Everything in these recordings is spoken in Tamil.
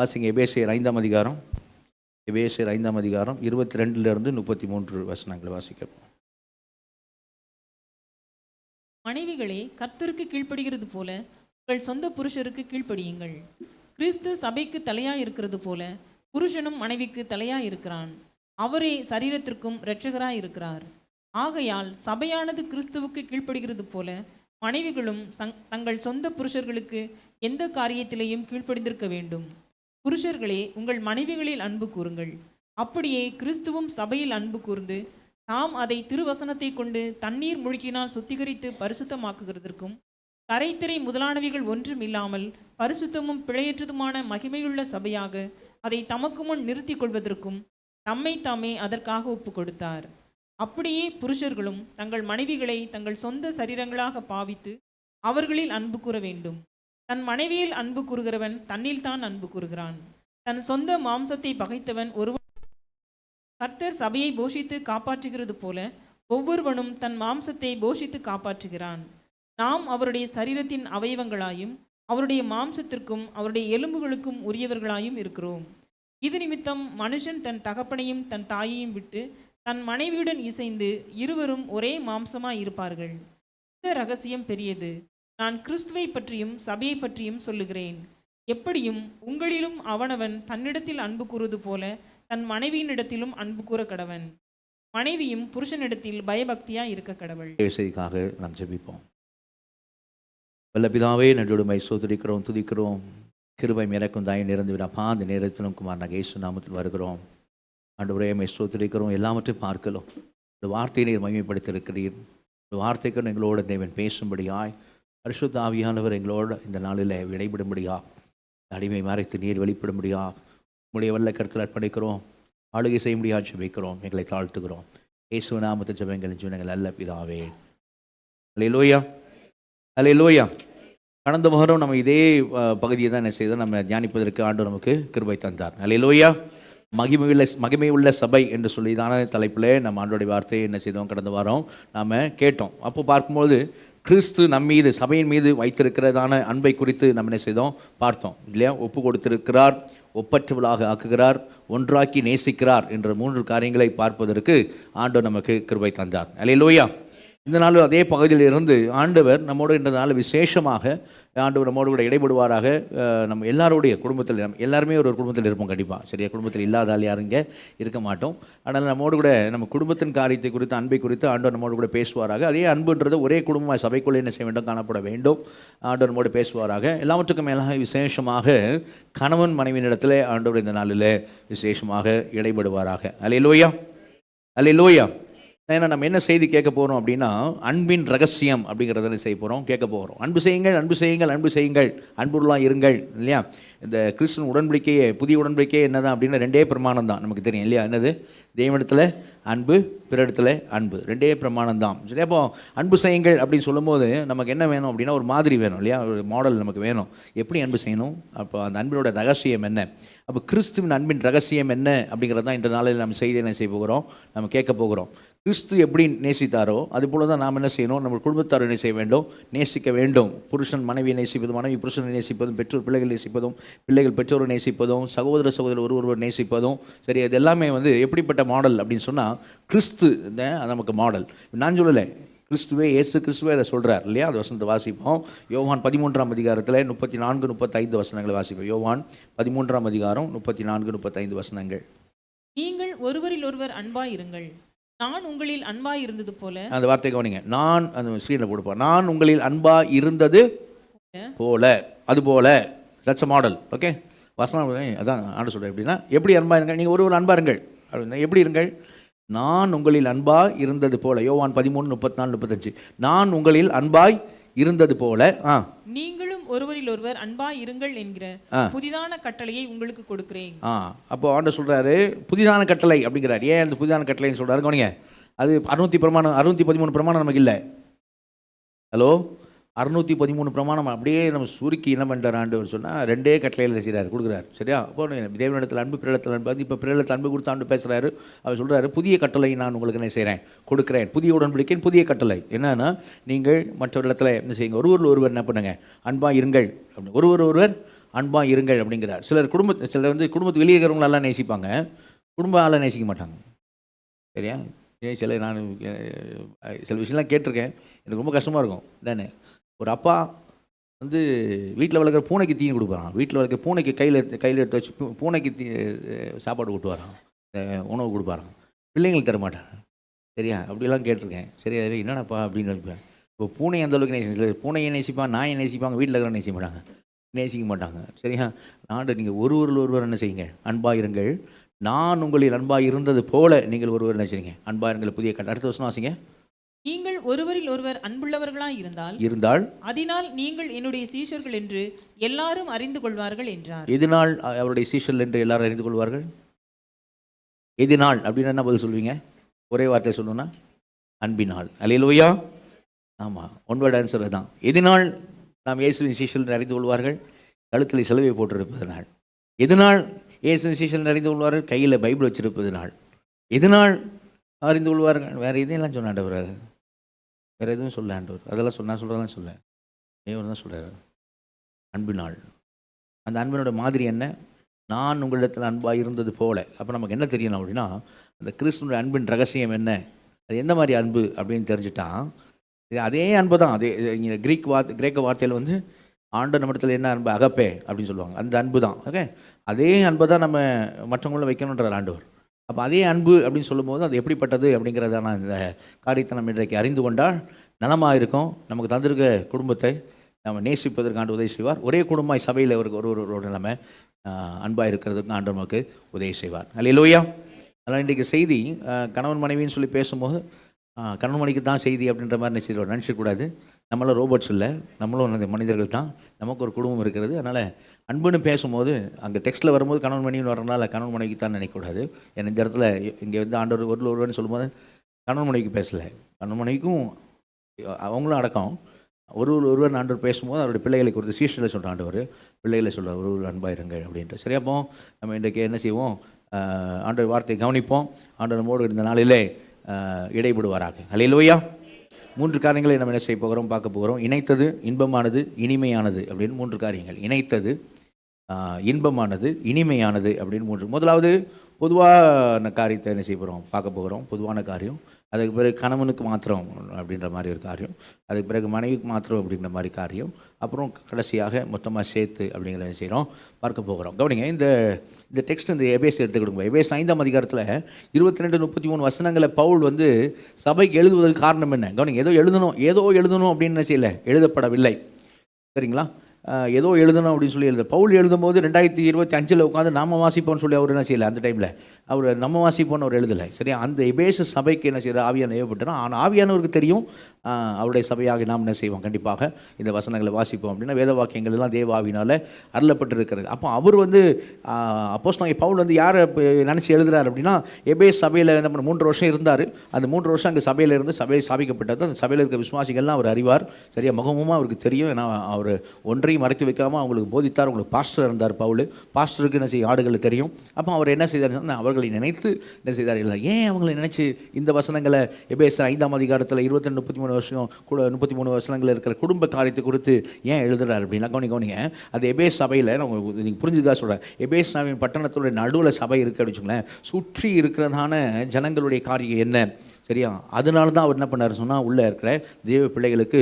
வாசிங்க. எபேசியர் 5ஆம் அதிகாரம், எபேசியர் 5ஆம் அதிகாரம் 22 to 33 வசனங்களை வாசிக்கிறோம். மனைவிகளே, கர்த்தருக்கு கீழ்ப்படுகிறது போல உங்கள் சொந்த புருஷருக்கு கீழ்ப்படியுங்கள். கிறிஸ்து சபைக்கு தலையாய் இருக்கிறது போல புருஷனும் மனைவிக்கு தலையாய் இருக்கிறான். அவரே சரீரத்திற்கும் இரட்சகராய் இருக்கிறார். ஆகையால் சபையானது கிறிஸ்துவுக்கு கீழ்ப்படுகிறது போல மனைவிகளும் தங்கள் சொந்த புருஷர்களுக்கு எந்த காரியத்திலேயும் கீழ்ப்படிந்திருக்க வேண்டும். புருஷர்களே, உங்கள் மனைவிகளில் அன்பு கூறுங்கள். அப்படியே கிறிஸ்துவும் சபையில் அன்பு கூர்ந்து தாம் அதை திருவசனத்தை கொண்டு தண்ணீர் முழுக்கினால் சுத்திகரித்து பரிசுத்தமாக்குகிறதற்கும் கரைத்திரை முதலானவைகள் ஒன்றும் இல்லாமல் பரிசுத்தமும் பிழையற்றதுமான மகிமையுள்ள சபையாக அதை தமக்கு முன் நிறுத்தி கொள்வதற்கும் தம்மை தாமே அதற்காக ஒப்பு கொடுத்தார். அப்படியே புருஷர்களும் தங்கள் மனைவிகளை தங்கள் சொந்த சரீரங்களாக பாவித்து அவர்களில் அன்பு கூற வேண்டும். தன் மனைவியில் அன்பு கூறுகிறவன் தன்னில் தான் அன்பு கூறுகிறான். தன் சொந்த மாம்சத்தை பகைத்தவன் ஒருவன். கர்த்தர் சபையை போஷித்து காப்பாற்றுகிறது போல ஒவ்வொருவனும் தன் மாம்சத்தை போஷித்து காப்பாற்றுகிறான். நாம் அவருடைய சரீரத்தின் அவயவங்களாயும் அவருடைய மாம்சத்திற்கும் அவருடைய எலும்புகளுக்கும் உரியவர்களாயும் இருக்கிறோம். இது நிமித்தம் மனுஷன் தன் தகப்பனையும் தன் தாயையும் விட்டு தன் மனைவியுடன் இசைந்து இருவரும் ஒரே மாம்சமாய் இருப்பார்கள். இந்த ரகசியம் பெரியது. நான் கிறிஸ்துவை பற்றியும் சபையை பற்றியும் சொல்லுகிறேன். எப்படியும் உங்களிலும் அவனவன் தன்னிடத்தில் அன்பு கூறுவது போல தன் மனைவியினிடத்திலும் அன்பு கூற கடவன். மனைவியும் புருஷனிடத்தில் பயபக்தியா இருக்க கடவுள். செய்திக்காக நாம் ஜெபிப்போம். வல்ல பிதாவே, நன்றோடுமை சோதரிக்கிறோம், துதிக்கிறோம். கிருபை இறக்கும் தாயை நிறைந்து விடாப்பா, அந்த நேரத்திலும் குமார் இயேசு நாமத்தில் வருகிறோம். ஆண்டவரே, மை சோதரிக்கிறோம். எல்லாவற்றையும் பார்க்கலாம். இந்த வார்த்தையை நீர் மகிமைப்படுத்தியிருக்கிறீர். இந்த வார்த்தைக்கு எங்களோட தேவன் பேசும்படியாய் பரிசுத்த ஆவியானவர் எங்களோட இந்த நாளில் விடைபடும்படியா, அடிமை மறைத்து நீர் வெளிப்படும்படியா உங்களுடைய வல்ல கருத்தில் அர்ப்பணிக்கிறோம். ஆளுகை செய்ய முடியாது ஜெபிக்கிறோம். எங்களை தாழ்த்துகிறோம். இயேசு நாமத்தை ஜெபங்கள் ஜீவனங்கள் அல்ல பிதாவே. அல்லேலூயா, அல்லேலூயா. கடந்த வாரம் நம்ம இதே பகுதியை தான் என்ன செய்தோம், நம்ம தியானிப்பதற்கு ஆண்டவர் நமக்கு கிருபை தந்தார். அல்லேலூயா. மகிமை உள்ள சபை என்று சொல்லிதான தலைப்பில் நம்ம ஆண்டோடைய வார்த்தையை என்ன செய்தோம், கடந்த வாரம் நாம் கேட்டோம். அப்போ பார்க்கும்போது கிறிஸ்து நம் மீது, சபையின் மீது வைத்திருக்கிறதான அன்பை குறித்து நம்ம என்ன செய்தோம், பார்த்தோம் இல்லையா. ஒப்பு கொடுத்திருக்கிறார், ஒப்பற்றவளாக ஆக்குகிறார், ஒன்றாக்கி நேசிக்கிறார் என்ற 3 காரியங்களை பார்ப்பதற்கு ஆண்டவர் நமக்கு கிருபை தந்தார். அல்லேலூயா. இந்த நாள் அதே பகுதியில் இருந்து ஆண்டவர் நம்மோடு இந்த நாள் விசேஷமாக ஆண்டவர் நம்மோடு கூட இடைபடுவாராக. நம்ம எல்லாருடைய குடும்பத்தில், நம்ம எல்லாருமே ஒரு குடும்பத்தில் இருப்போம் கண்டிப்பாக, சரியா. குடும்பத்தில் இல்லாதால் யாரும் இங்கே இருக்க மாட்டோம். ஆனால் நம்மோடு கூட நம்ம குடும்பத்தின் காரியத்தை குறித்து, அன்பை குறித்து ஆண்டவர் நம்மோடு கூட பேசுவாராக. அதே அன்புன்றது ஒரே குடும்பமாக சபைக்குள்ளே என்ன செய்ய வேண்டும், காணப்பட வேண்டும். ஆண்டவர் நம்மோடு பேசுவாராக. எல்லாவற்றுக்கும் மேலாக விசேஷமாக கணவன் மனைவியினிடத்தில் ஆண்டவர் இந்த நாளில் விசேஷமாக இடைபடுவாராக. அல்லேலூயா, அல்லேலூயா. ஏன்னா நம்ம என்ன செய்தி கேட்க போகிறோம் அப்படின்னா, அன்பின் ரகசியம் அப்படிங்கிறத செய்ய போகிறோம், கேட்க போகிறோம். அன்பு செய்யுங்கள், அன்பு செய்யுங்கள், அன்பு செய்யுங்கள், அன்புலாம் இருங்கள் இல்லையா. இந்த கிறிஸ்துவ உடன்படிக்கையே, புதிய உடன்படிக்கையே என்னதான் அப்படின்னா 2 பிரமாணம் தான் நமக்கு தெரியும் இல்லையா. என்னது? தெய்வனிடத்தில் அன்பு, பிறரிடத்தில் அன்பு, 2 பிரமாணம் தான். சரி. அப்போ அன்பு செய்யுங்கள் அப்படின்னு சொல்லும்போது நமக்கு என்ன வேணும் அப்படின்னா, ஒரு மாதிரி வேணும் இல்லையா, ஒரு மாடல் நமக்கு வேணும். எப்படி அன்பு செய்யணும், அப்போ அந்த அன்பினோட ரகசியம் என்ன, அப்போ கிறிஸ்துவின் அன்பின் ரகசியம் என்ன அப்படிங்கிறது தான் இந்த நாளில் நம்ம செய்தி என்ன செய்ய போகிறோம், நம்ம கேட்க போகிறோம். கிறிஸ்து எப்படி நேசித்தாரோ அதுபோல தான் நாம் என்ன செய்யணும், நம்ம குடும்பத்தாரை என்ன செய்ய வேண்டும், நேசிக்க வேண்டும். புருஷன் மனைவியை நேசிப்பதும், மனைவி புருஷனை நேசிப்பதும், பெற்றோர் பிள்ளைகள் நேசிப்பதும், பிள்ளைகள் பெற்றோரை நேசிப்பதும், சகோதர சகோதரர் ஒருவர் நேசிப்பதும், சரி. அது எல்லாமே எப்படிப்பட்ட மாடல் அப்படின்னு சொன்னால், கிறிஸ்து நமக்கு மாடல். நான் சொல்லலை, கிறிஸ்துவே, இயேசு கிறிஸ்துவே அதை சொல்கிறார் இல்லையா. அது வசனத்தை வாசிப்போம். யோவான் 13ஆம் அதிகாரத்தில் 34, 35 வசனங்களை வாசிப்போம். யோவான் 13ஆம் அதிகாரம் 34, 35 வசனங்கள். நீங்கள் ஒருவரில் ஒருவர் அன்பாய் இருங்கள். நான் உங்களில் அன்பாய் இருந்தது போல. அந்த வார்த்தை கவனிங்க. நான் அந்த ஸ்க்ரீனில் போடுப்போம். நான் உங்களில் அன்பாய் இருந்தது போல, அது போல. That's a model. ஓகே. வசனம் அதான் ஆண்டு சொல்கிறேன். எப்படின்னா, எப்படி அன்பாக இருங்கள், நீங்கள் ஒருவர் அன்பாக இருங்கள் அப்படின்னா எப்படி இருங்கள், நான் உங்களில் அன்பாய் இருந்தது போல. யோவான் 13, 34, 35. நான் உங்களில் அன்பாய் இருந்தது போல நீங்களும் ஒருவரில் ஒருவர் அன்பாய் இருங்கள் என்கிற புதிதான கட்டளையை உங்களுக்கு கொடுக்கிறேன். அப்போ ஆண்டவர் சொல்றாரு புதிதான கட்டளை அப்படிங்கிறார். ஏன் அந்த புதிதான கட்டளைன்னு சொல்றாரு கவனிங்க. அது 613 பிரமாணம் நமக்கு இல்லை. ஹலோ, 613 பிரமாணம் அப்படியே நம்ம சுருக்கி என்ன பண்ணுறார் ஆண்டவர் சொன்னால், 2 கட்டளையில் செய்கிறார், கொடுக்குறாரு. சரியா. அப்போ தேவனிடத்தில் அன்பு, பிறரிடத்தில் அன்பு. அது இப்போ பிறரிடத்தில் அன்பு கொடுத்து ஆண்டு பேசுகிறாரு. அவர் சொல்கிறாரு, புதிய கட்டளை நான் உங்களுக்கு என்ன செய்கிறேன், கொடுக்குறேன். புதிய உடன்படிக்கையின் புதிய கட்டளை என்னன்னா, நீங்கள் மற்றவரிடத்தில் என்ன செய்யுங்க, ஒருவர் என்ன பண்ணுங்க, அன்பாக இருங்கள். அப்படி ஒருவர் அன்பாக இருங்கள் அப்படிங்கிறார். சிலர் சிலர் வந்து குடும்பத்துக்கு வெளியே இருக்கிறவங்களெல்லாம் நேசிப்பாங்க, குடும்ப ஆளை நேசிக்க மாட்டாங்க. சரியா? நான் சில விஷயம்லாம் கேட்டிருக்கேன், எனக்கு ரொம்ப கஷ்டமாக இருக்கும். என்னென்னு, ஒரு அப்பா வந்து வீட்டில் வளர்க்குற பூனைக்கு தீனி கொடுப்பாரான், வீட்டில் வளர்க்குற பூனைக்கு கையில் எடுத்து வச்சு பூனைக்கு சாப்பாடு ஊட்டுவாரான், உணவு கொடுப்பாரான், பிள்ளைங்களுக்கு தர மாட்டாங்க. சரியா? அப்படிலாம் கேட்டிருக்கேன். சரியா? என்னென்னப்பா அப்படின்னு நினைப்பேன். இப்போ பூனை அந்த அளவுக்கு நேசிக்க, பூனையை நேசிப்பாங்க, நாயை நேசிப்பாங்க, வீட்டில் இருக்கிற நேசிக்க மாட்டாங்க. சரியா? நீங்கள் ஒருவர் என்ன செய்யுங்க, அன்பாக இருங்கள், நான் உங்களில் அன்பாக இருந்தது போல நீங்கள் ஒருவர் என்ன செய்யுங்க, அன்பாக இருங்கள். புதிய அடுத்த வருஷம் வாசிங்க. நீங்கள் ஒருவரில் ஒருவர் அன்புள்ளவர்களாய் இருந்தால் அதனால் நீங்கள் என்னுடைய சீஷர்கள் என்று எல்லாரும் அறிந்து கொள்வார்கள் என்றார். எதனால் அவருடைய சீஷர்கள் என்று எல்லாரும் அறிந்து கொள்வார்கள்? எதனால் அப்படின்னு என்ன பதில் சொல்வீங்க? ஒரே வார்த்தை சொல்லணும்னா அன்பினால். அல்லேலூயா. ஆமாம், ஒன் வேர்ட் ஆன்சர் தான். எதனால் நாம் இயேசுவின் சீஷர்கள் அறிந்து கொள்வார்கள்? கழுத்தில் சிலுவை போட்டிருப்பதனால். எதனால் இயேசுவின் சீஷர்கள் அறிந்து கொள்வார்கள்? கையில் பைபிள் வச்சிருப்பதனால். எதனால் அறிந்து கொள்வார்கள்? வேறு எதையெல்லாம் சொன்ன ஆண்டவர், வேறு எதுவும் சொல்ல ஆண்டவர், அதெல்லாம் சொல்கிறதெல்லாம் சொல்ல தேவன் தான் சொல்கிறார். அன்பினால். அந்த அன்பினோட மாதிரி என்ன? நான் உங்களிடத்தில் அன்பாக இருந்தது போல. அப்போ நமக்கு என்ன தெரியணும் அப்படின்னா, அந்த கிறிஸ்துவனுடைய அன்பின் ரகசியம் என்ன, அது எந்த மாதிரி அன்பு அப்படின்னு தெரிஞ்சுட்டா, அதே அன்பு தான். அதே இங்கே கிரேக்க வார்த்தையில் வந்து ஆண்டவர் நம்மிடத்தில் என்ன அன்பு, அகப்பே அப்படின்னு சொல்லுவாங்க, அந்த அன்பு தான். ஓகே, அதே அன்பை தான் நம்ம மற்றவங்கள வைக்கணுன்றார் ஆண்டவர். அப்போ அதே அன்பு அப்படின்னு சொல்லும்போது அது எப்படிப்பட்டது அப்படிங்கிறதான இந்த காரியத்தை நம்ம இன்றைக்கு அறிந்து கொண்டால் நலமாக இருக்கும். நமக்கு தந்திருக்க குடும்பத்தை நம்ம நேசிப்பதற்கு ஆண்டு உதவி செய்வார். ஒரே குடும்பமாய் சபையில் ஒரு நிலைமை அன்பாக இருக்கிறதுக்கு ஆண்டு நமக்கு உதவி செய்வார். அல்லேலூயா. அதனால் இன்றைக்கு செய்தி கணவன் மனைவின்னு சொல்லி பேசும்போது கணவன் மனைவிக்கு தான் செய்தி அப்படின்ற மாதிரி நினச்சிக்கூடாது. நம்மளும் ரோபோட்ஸ் இல்லை, நம்மளும் அந்த மனிதர்கள் தான், நமக்கு ஒரு குடும்பம் இருக்கிறது. அதனால் அன்புன்னு பேசும்போது அங்கே டெக்ஸ்ட்டில் வரும்போது கணவன் மனைவின்னு வரனால கணவன் மனைவிக்கு தான் நினைக்கக்கூடாது. ஏன்னா இந்த இடத்துல இங்கே வந்து ஆண்டவர் ஒருவர்னு சொல்லும்போது கணவன் மனைவிக்கு பேசலை, கணவன் மனைவிக்கும் அவங்களும் அடக்கம். ஒருவர் ஆண்டவர் பேசும்போது அவருடைய பிள்ளைகளை குறித்து சீஷர்களை சொல்கிற ஆண்டவர் பிள்ளைகளை சொல்கிற ஒரு அன்பாயிருங்கள் அப்படின்ட்டு. சரியா? அப்போ நம்ம இன்றைக்கு என்ன செய்வோம், ஆண்டவர் வார்த்தையை கவனிப்போம். ஆண்டவர் நம்மோடு இந்த நாளிலே இடைபடுவாராக. அல்லேலூயா. 3 காரியங்களை நம்ம என்ன செய்ய போகிறோம், பார்க்க போகிறோம். இணைத்தது, இன்பமானது, இனிமையானது அப்படின்னு 3 காரியங்கள். இணைத்தது, இன்பமானது, இனிமையானது அப்படின்னு 3. முதலாவது பொதுவான காரியத்தை என்ன செய்ய போகிறோம், பார்க்க போகிறோம். பொதுவான காரியம். அதுக்கு பிறகு கணவனுக்கு மாத்திரம் அப்படின்ற மாதிரி ஒரு காரியம். அதுக்கு பிறகு மனைவிக்கு மாத்திரம் அப்படிங்கிற மாதிரி காரியம். அப்புறம் கடைசியாக மொத்தமாக சேர்த்து அப்படிங்கிறத செய்கிறோம், பார்க்க போகிறோம். கவனிங்க, இந்த டெக்ஸ்ட் இந்த எபேஸ் எடுத்துக்கிடுங்க. எபேஸ் 5ஆம் அதிகாரத்தில் 22-33 வசனங்களை பவுல் வந்து சபைக்கு எழுதுவதற்கு காரணம் என்ன? கவனிங்க, ஏதோ எழுதணும் அப்படின்னு என்ன செய்யலை, எழுதப்படவில்லை. சரிங்களா? ஏதோ எழுதணும் அப்படின்னு சொல்லி பவுல் எழுதும்போது 2025 உட்காந்து நாம வாசிப்போம்னு சொல்லி அவர் என்ன செய்யலை. அந்த டைமில் அவர் நம்ம வாசிப்போன்னு அவர் எழுதலை. சரியா? அந்த எபேசு சபைக்கு என்ன செய்கிற ஆவியான ஏவப்பட்டனா, ஆனால் ஆவியானவருக்கு தெரியும் அவருடைய சபையாக நாம் என்ன செய்வோம், கண்டிப்பாக இந்த வசனங்களை வாசிப்போம் அப்படின்னா வேத வாக்கியங்கள் எல்லாம் தேவ ஆவியினால் அருளப்பட்டிருக்கிறது. அப்போ அவர் வந்து அப்போஸ்தலனாகிய பவுல் வந்து யாரை நினச்சி எழுதுறாரு அப்படின்னா, எபேஸ் சபையில் நம்ம 3 வருஷம் இருந்தார். அந்த 3 வருஷம் அங்கே சபையில் இருந்து சபையை ஸ்தாபிக்கப்பட்டது. அந்த சபையில் இருக்கிற விசுவாசிகள்லாம் அவர் அறிவார். சரியா? முகமுமாக அவருக்கு தெரியும். ஏன்னா அவர் ஒன்றையும் மறைத்து வைக்காமல் அவங்களுக்கு போதித்தார். அவங்களுக்கு பாஸ்டர் இருந்தார் பவுல். பாஸ்டருக்கு என்ன செய்ய ஆடுகள் தெரியும். அப்போ அவர் என்ன செய்தார், அவர்களை நினைத்து என்ன செய்தார், இல்லை ஏன் அவங்களை நினைச்சு இந்த வசனங்களை எபேசு 5ஆம் அதிகாரத்தில் 22-33 வருஷம் கூட 33 வசனங்கள் இருக்கிற குடும்ப காரியத்தை குறித்து ஏன் எழுதுறாரு அப்படின்னா, கவனிங்க, அது எபேஸ் சபையில் நீங்கள் புரிஞ்சுக்கா சொல்கிறேன். எபேஸ் பட்டணத்துடைய நடுவில் சபை இருக்குது அப்படின்னு வச்சுங்களேன். சுற்றி இருக்கிறதான ஜனங்களுடைய காரியம் என்ன? சரியா? அதனால தான் அவர் என்ன பண்ணார் சொன்னால், உள்ளே இருக்கிற தேவ பிள்ளைகளுக்கு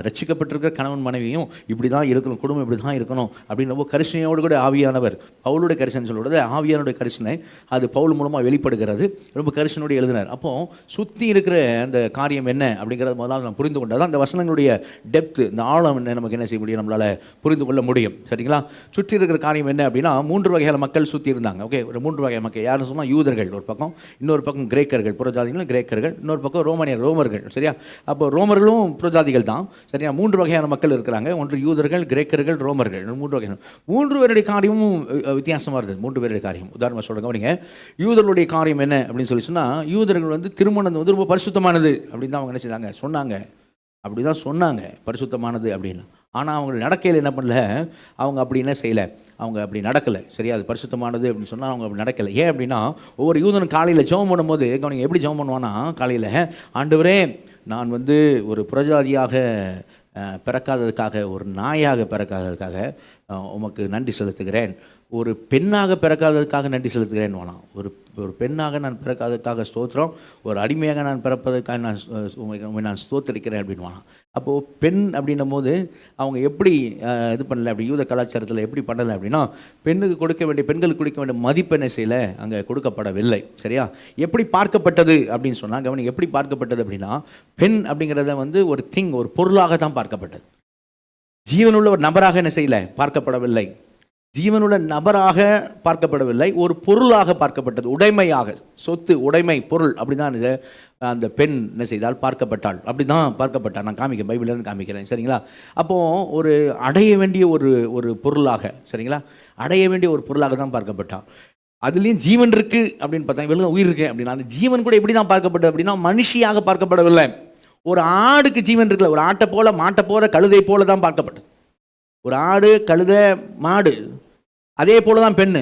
ரட்சிக்கப்பட்டிருக்கிற கணவன் மனைவியும் இப்படி தான் இருக்கணும், குடும்பம் இப்படி தான் இருக்கணும் அப்படின்னு ரொம்ப கரிசனையோடு கூட ஆவியானவர், பவுலுடைய கரிசனை சொல்கிறது ஆவியானுடைய கரிசனை, அது பவுல் மூலமாக வெளிப்படுகிறது. ரொம்ப கரிசனோடு எழுதினார். அப்போது சுற்றி இருக்கிற அந்த காரியம் என்ன அப்படிங்கிறத முதலாவது நம்ம புரிந்து கொண்டால் தான் அந்த வசனங்களுடைய டெப்த்து, இந்த ஆழம் என்ன நமக்கு என்ன செய்ய முடியும், நம்மளால் புரிந்து கொள்ள முடியும். சரிங்களா? சுற்றி இருக்கிற காரியம் என்ன அப்படின்னா, 3 வகையான மக்கள் சுற்றி இருந்தாங்க. ஓகே, ஒரு 3 வகை மக்கள். யாருன்னு சொன்னால் யூதர்கள் ஒரு பக்கம், இன்னொரு பக்கம் கிரேக்கர்கள், புறஜாதிகள் கிரேக்கர்கள், இன்னொரு பக்கம் ரோமர்கள். சரியா? அப்போ ரோமர்களும் புறஜாதிகள் தான். சரியா? 3 வகையான மக்கள் இருக்கிறாங்க. ஒன்று யூதர்கள், கிரேக்கர்கள், ரோமர்கள். 3 வகையான 3 பேருடைய காரியமும் வித்தியாசமாக இருந்தது. 3 பேருடைய காரியம் உதாரணமாக சொல்லுங்க. அப்படிங்க, யூதர்களுடைய காரியம் என்ன அப்படின்னு சொல்லி சொன்னால், யூதர்கள் வந்து திருமணம் வந்து ரொம்ப பரிசுத்தமானது அப்படின்னு தான் அவங்க என்ன செய்தாங்க, சொன்னாங்க. அப்படி தான் சொன்னாங்க, பரிசுத்தமானது அப்படின்னு. ஆனால் அவங்க நடக்கையில் என்ன பண்ணல, அவங்க அப்படி என்ன செய்யலை, அவங்க அப்படி நடக்கலை. சரியா? அது பரிசுத்தமானது அப்படின்னு சொன்னால் அவங்க அப்படி நடக்கலை. ஏன் அப்படின்னா, ஒவ்வொரு யூதனும் காலையில் ஜெபம் பண்ணும்போது கவனிங்க, எப்படி ஜெபம் பண்ணுவான்னா, காலையில் ஆண்டவரே நான் வந்து ஒரு புறஜாதியாக பிறக்காததுக்காக, ஒரு நாயாக பிறக்காததுக்காக உமக்கு நன்றி செலுத்துகிறேன். ஒரு பெண்ணாக பிறக்காததுக்காக நன்றி செலுத்துகிறேன்னு வேணாம். ஒரு ஒரு பெண்ணாக நான் பிறக்காததுக்காக ஸ்தோத்திரம், ஒரு அடிமையாக நான் பிறப்பதற்காக நான் உம்மை நான் ஸ்தோத்திரிக்கிறேன் அப்படின்னு வேணாம். அப்போது பெண் அப்படின்னும் போது அவங்க எப்படி இது பண்ணலை, அப்படி யூத கலாச்சாரத்தில் எப்படி பண்ணலை அப்படின்னா, பெண்ணுக்கு கொடுக்க வேண்டிய, பெண்களுக்கு கொடுக்க வேண்டிய மதிப்பெண்ணை செய்யலை, அங்கே கொடுக்கப்படவில்லை. சரியா? எப்படி பார்க்கப்பட்டது அப்படின்னு சொன்னால், கவனிங்க, எப்படி பார்க்கப்பட்டது அப்படின்னா, பெண் அப்படிங்கிறத வந்து ஒரு திங், ஒரு பொருளாக தான் பார்க்கப்பட்டது. ஜீவனுள்ள ஒரு நபராக என்ன செய்யலை, பார்க்கப்படவில்லை. ஜீவனுள்ள நபராக பார்க்கப்படவில்லை, ஒரு பொருளாக பார்க்கப்பட்டது. உடைமையாக, சொத்து, உடைமை, பொருள், அப்படி தான் அந்த பெண் என்ன செய்தால் பார்க்கப்பட்டாள். அப்படி தான் பார்க்கப்பட்டாள். நான் காமிக்கிறேன், பைபிள்லேருந்து காமிக்கிறேன். சரிங்களா? அப்போது ஒரு அடைய வேண்டிய ஒரு பொருளாக, சரிங்களா, அடைய வேண்டிய ஒரு பொருளாக தான் பார்க்கப்பட்டாள். அதுலேயும் ஜீவன் இருக்குது அப்படின்னு பார்த்தா, இவங்க உயிர் இருக்குது அப்படின்னா, அந்த ஜீவன் கூட எப்படி தான் பார்க்கப்பட்டது அப்படின்னா, மனுஷியாக பார்க்கப்படவில்லை. ஒரு ஆடுக்கு ஜீவன் இருக்குல்ல, ஒரு ஆட்டை போல, மாட்டை போல, கழுதை போல தான் பார்க்கப்பட்டது. ஒரு ஆடு, கழுதை, மாடு, அதே போல தான் பெண்ணு.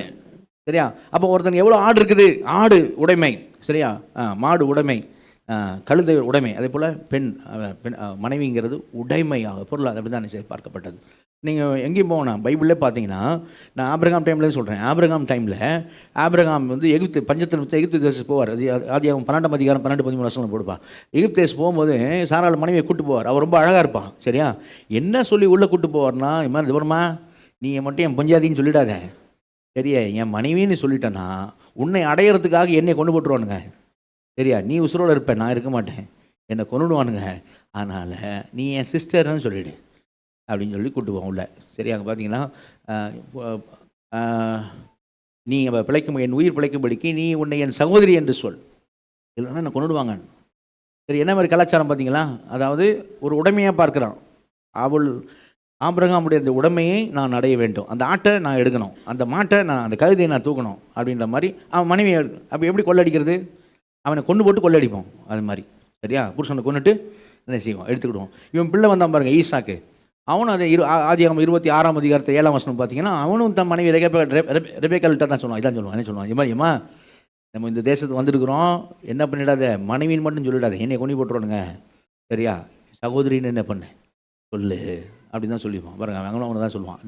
சரியா? அப்போ ஒருத்தன் எவ்வளோ ஆடு இருக்குது, ஆடு உடைமை, சரியா, மாடு உடைமை, கழுதை உடைமை, அதே போல் பெண் மனைவிங்கிறது உடைமையாக, பொருளாக, அப்படி தான் பார்க்கப்பட்டது. நீங்கள் எங்கேயும் போகணும், பைபிளே பார்த்தீங்கன்னா, நான் ஆபிரகாம் டைம்லேருந்து சொல்கிறேன். ஆபிரகாம் டைமில் ஆபிரகாம் வந்து எகிப்து பஞ்சத்தில் எகிப்து தேசத்துக்கு போவார். அது அவன் 12ஆம் அதிகாரம் 12-13 போடுப்பா. எகிப்து தேசம் போகும்போது சாராள் மனைவியை கூட்டு போவார். அவர் ரொம்ப அழகாக இருப்பான். சரியா? என்ன சொல்லி உள்ளே கூட்டு போவார்னா, இது மாதிரி விவரமா, நீ மட்டும் என் பொஞ்சாதின்னு சொல்லிடாத, சரியா, என் மனைவின்னு சொல்லிட்டேன்னா உன்னை அடையிறதுக்காக என்னை கொண்டு போட்டுருவானுங்க. சரியா? நீ உசுரோடு இருப்பேன், நான் இருக்க மாட்டேன், என்னை கொண்டுடுவானுங்க, அதனால் நீ என் சிஸ்டர்னு சொல்லிவிடு அப்படின்னு சொல்லி கூட்டு போவோம் உள்ள. சரி, அங்கே பார்த்தீங்கன்னா, நீ பிழைக்கும், என் உயிர் பிழைக்கும்படிக்கு நீ உன்னை என் சகோதரி என்று சொல், இல்லைன்னா என்னை கொண்டுடுவாங்க. சரி, என்ன மாதிரி கலாச்சாரம் பார்த்தீங்களா? அதாவது ஒரு உடைமையாக பார்க்குறான். அவள் ஆபிரகாமுடைய அந்த உடைமையை நான் அடைய வேண்டும், அந்த ஆட்டை நான் எடுக்கணும், அந்த மாட்டை நான், அந்த கழுதையை நான் தூக்கணும் அப்படின்ற மாதிரி அவன் மனைவியை. அப்போ எப்படி கொள்ளடிக்கிறது? அவனை கொண்டு போட்டு கொள்ளடிப்போம். அது மாதிரி. சரியா? புருஷனை கொண்டுட்டு என்ன செய்வோம், எடுத்துக்கிடுவோம். இவன் பிள்ளை வந்தான் பாருங்க, ஈசாக்கு. அவனும் அதை ஆதியாகமம் 26ஆம் அதிகாரத்தை 7ஆம் வசனம் பார்த்தீங்கன்னா, அவனும் தன் மனைவி ரெபேக்காள்கிட்ட தான் சொல்லுவான். இதான் சொல்லுவான். என்ன சொல்லுவான்? இது மாதிரி, அம்மா, நம்ம இந்த தேசத்துக்கு வந்திருக்கிறோம், என்ன பண்ணிடாத, மனைவின்னு மட்டும் சொல்லிடாத, என்னை கொண்டு போட்டுருவானுங்க, சரியா, சகோதரின்னு என்ன பண்ணு சொல்லு அப்படி தான் சொல்லிடுவான் பாருங்க. அவங்களும் அவனை தான் சொல்லுவான்,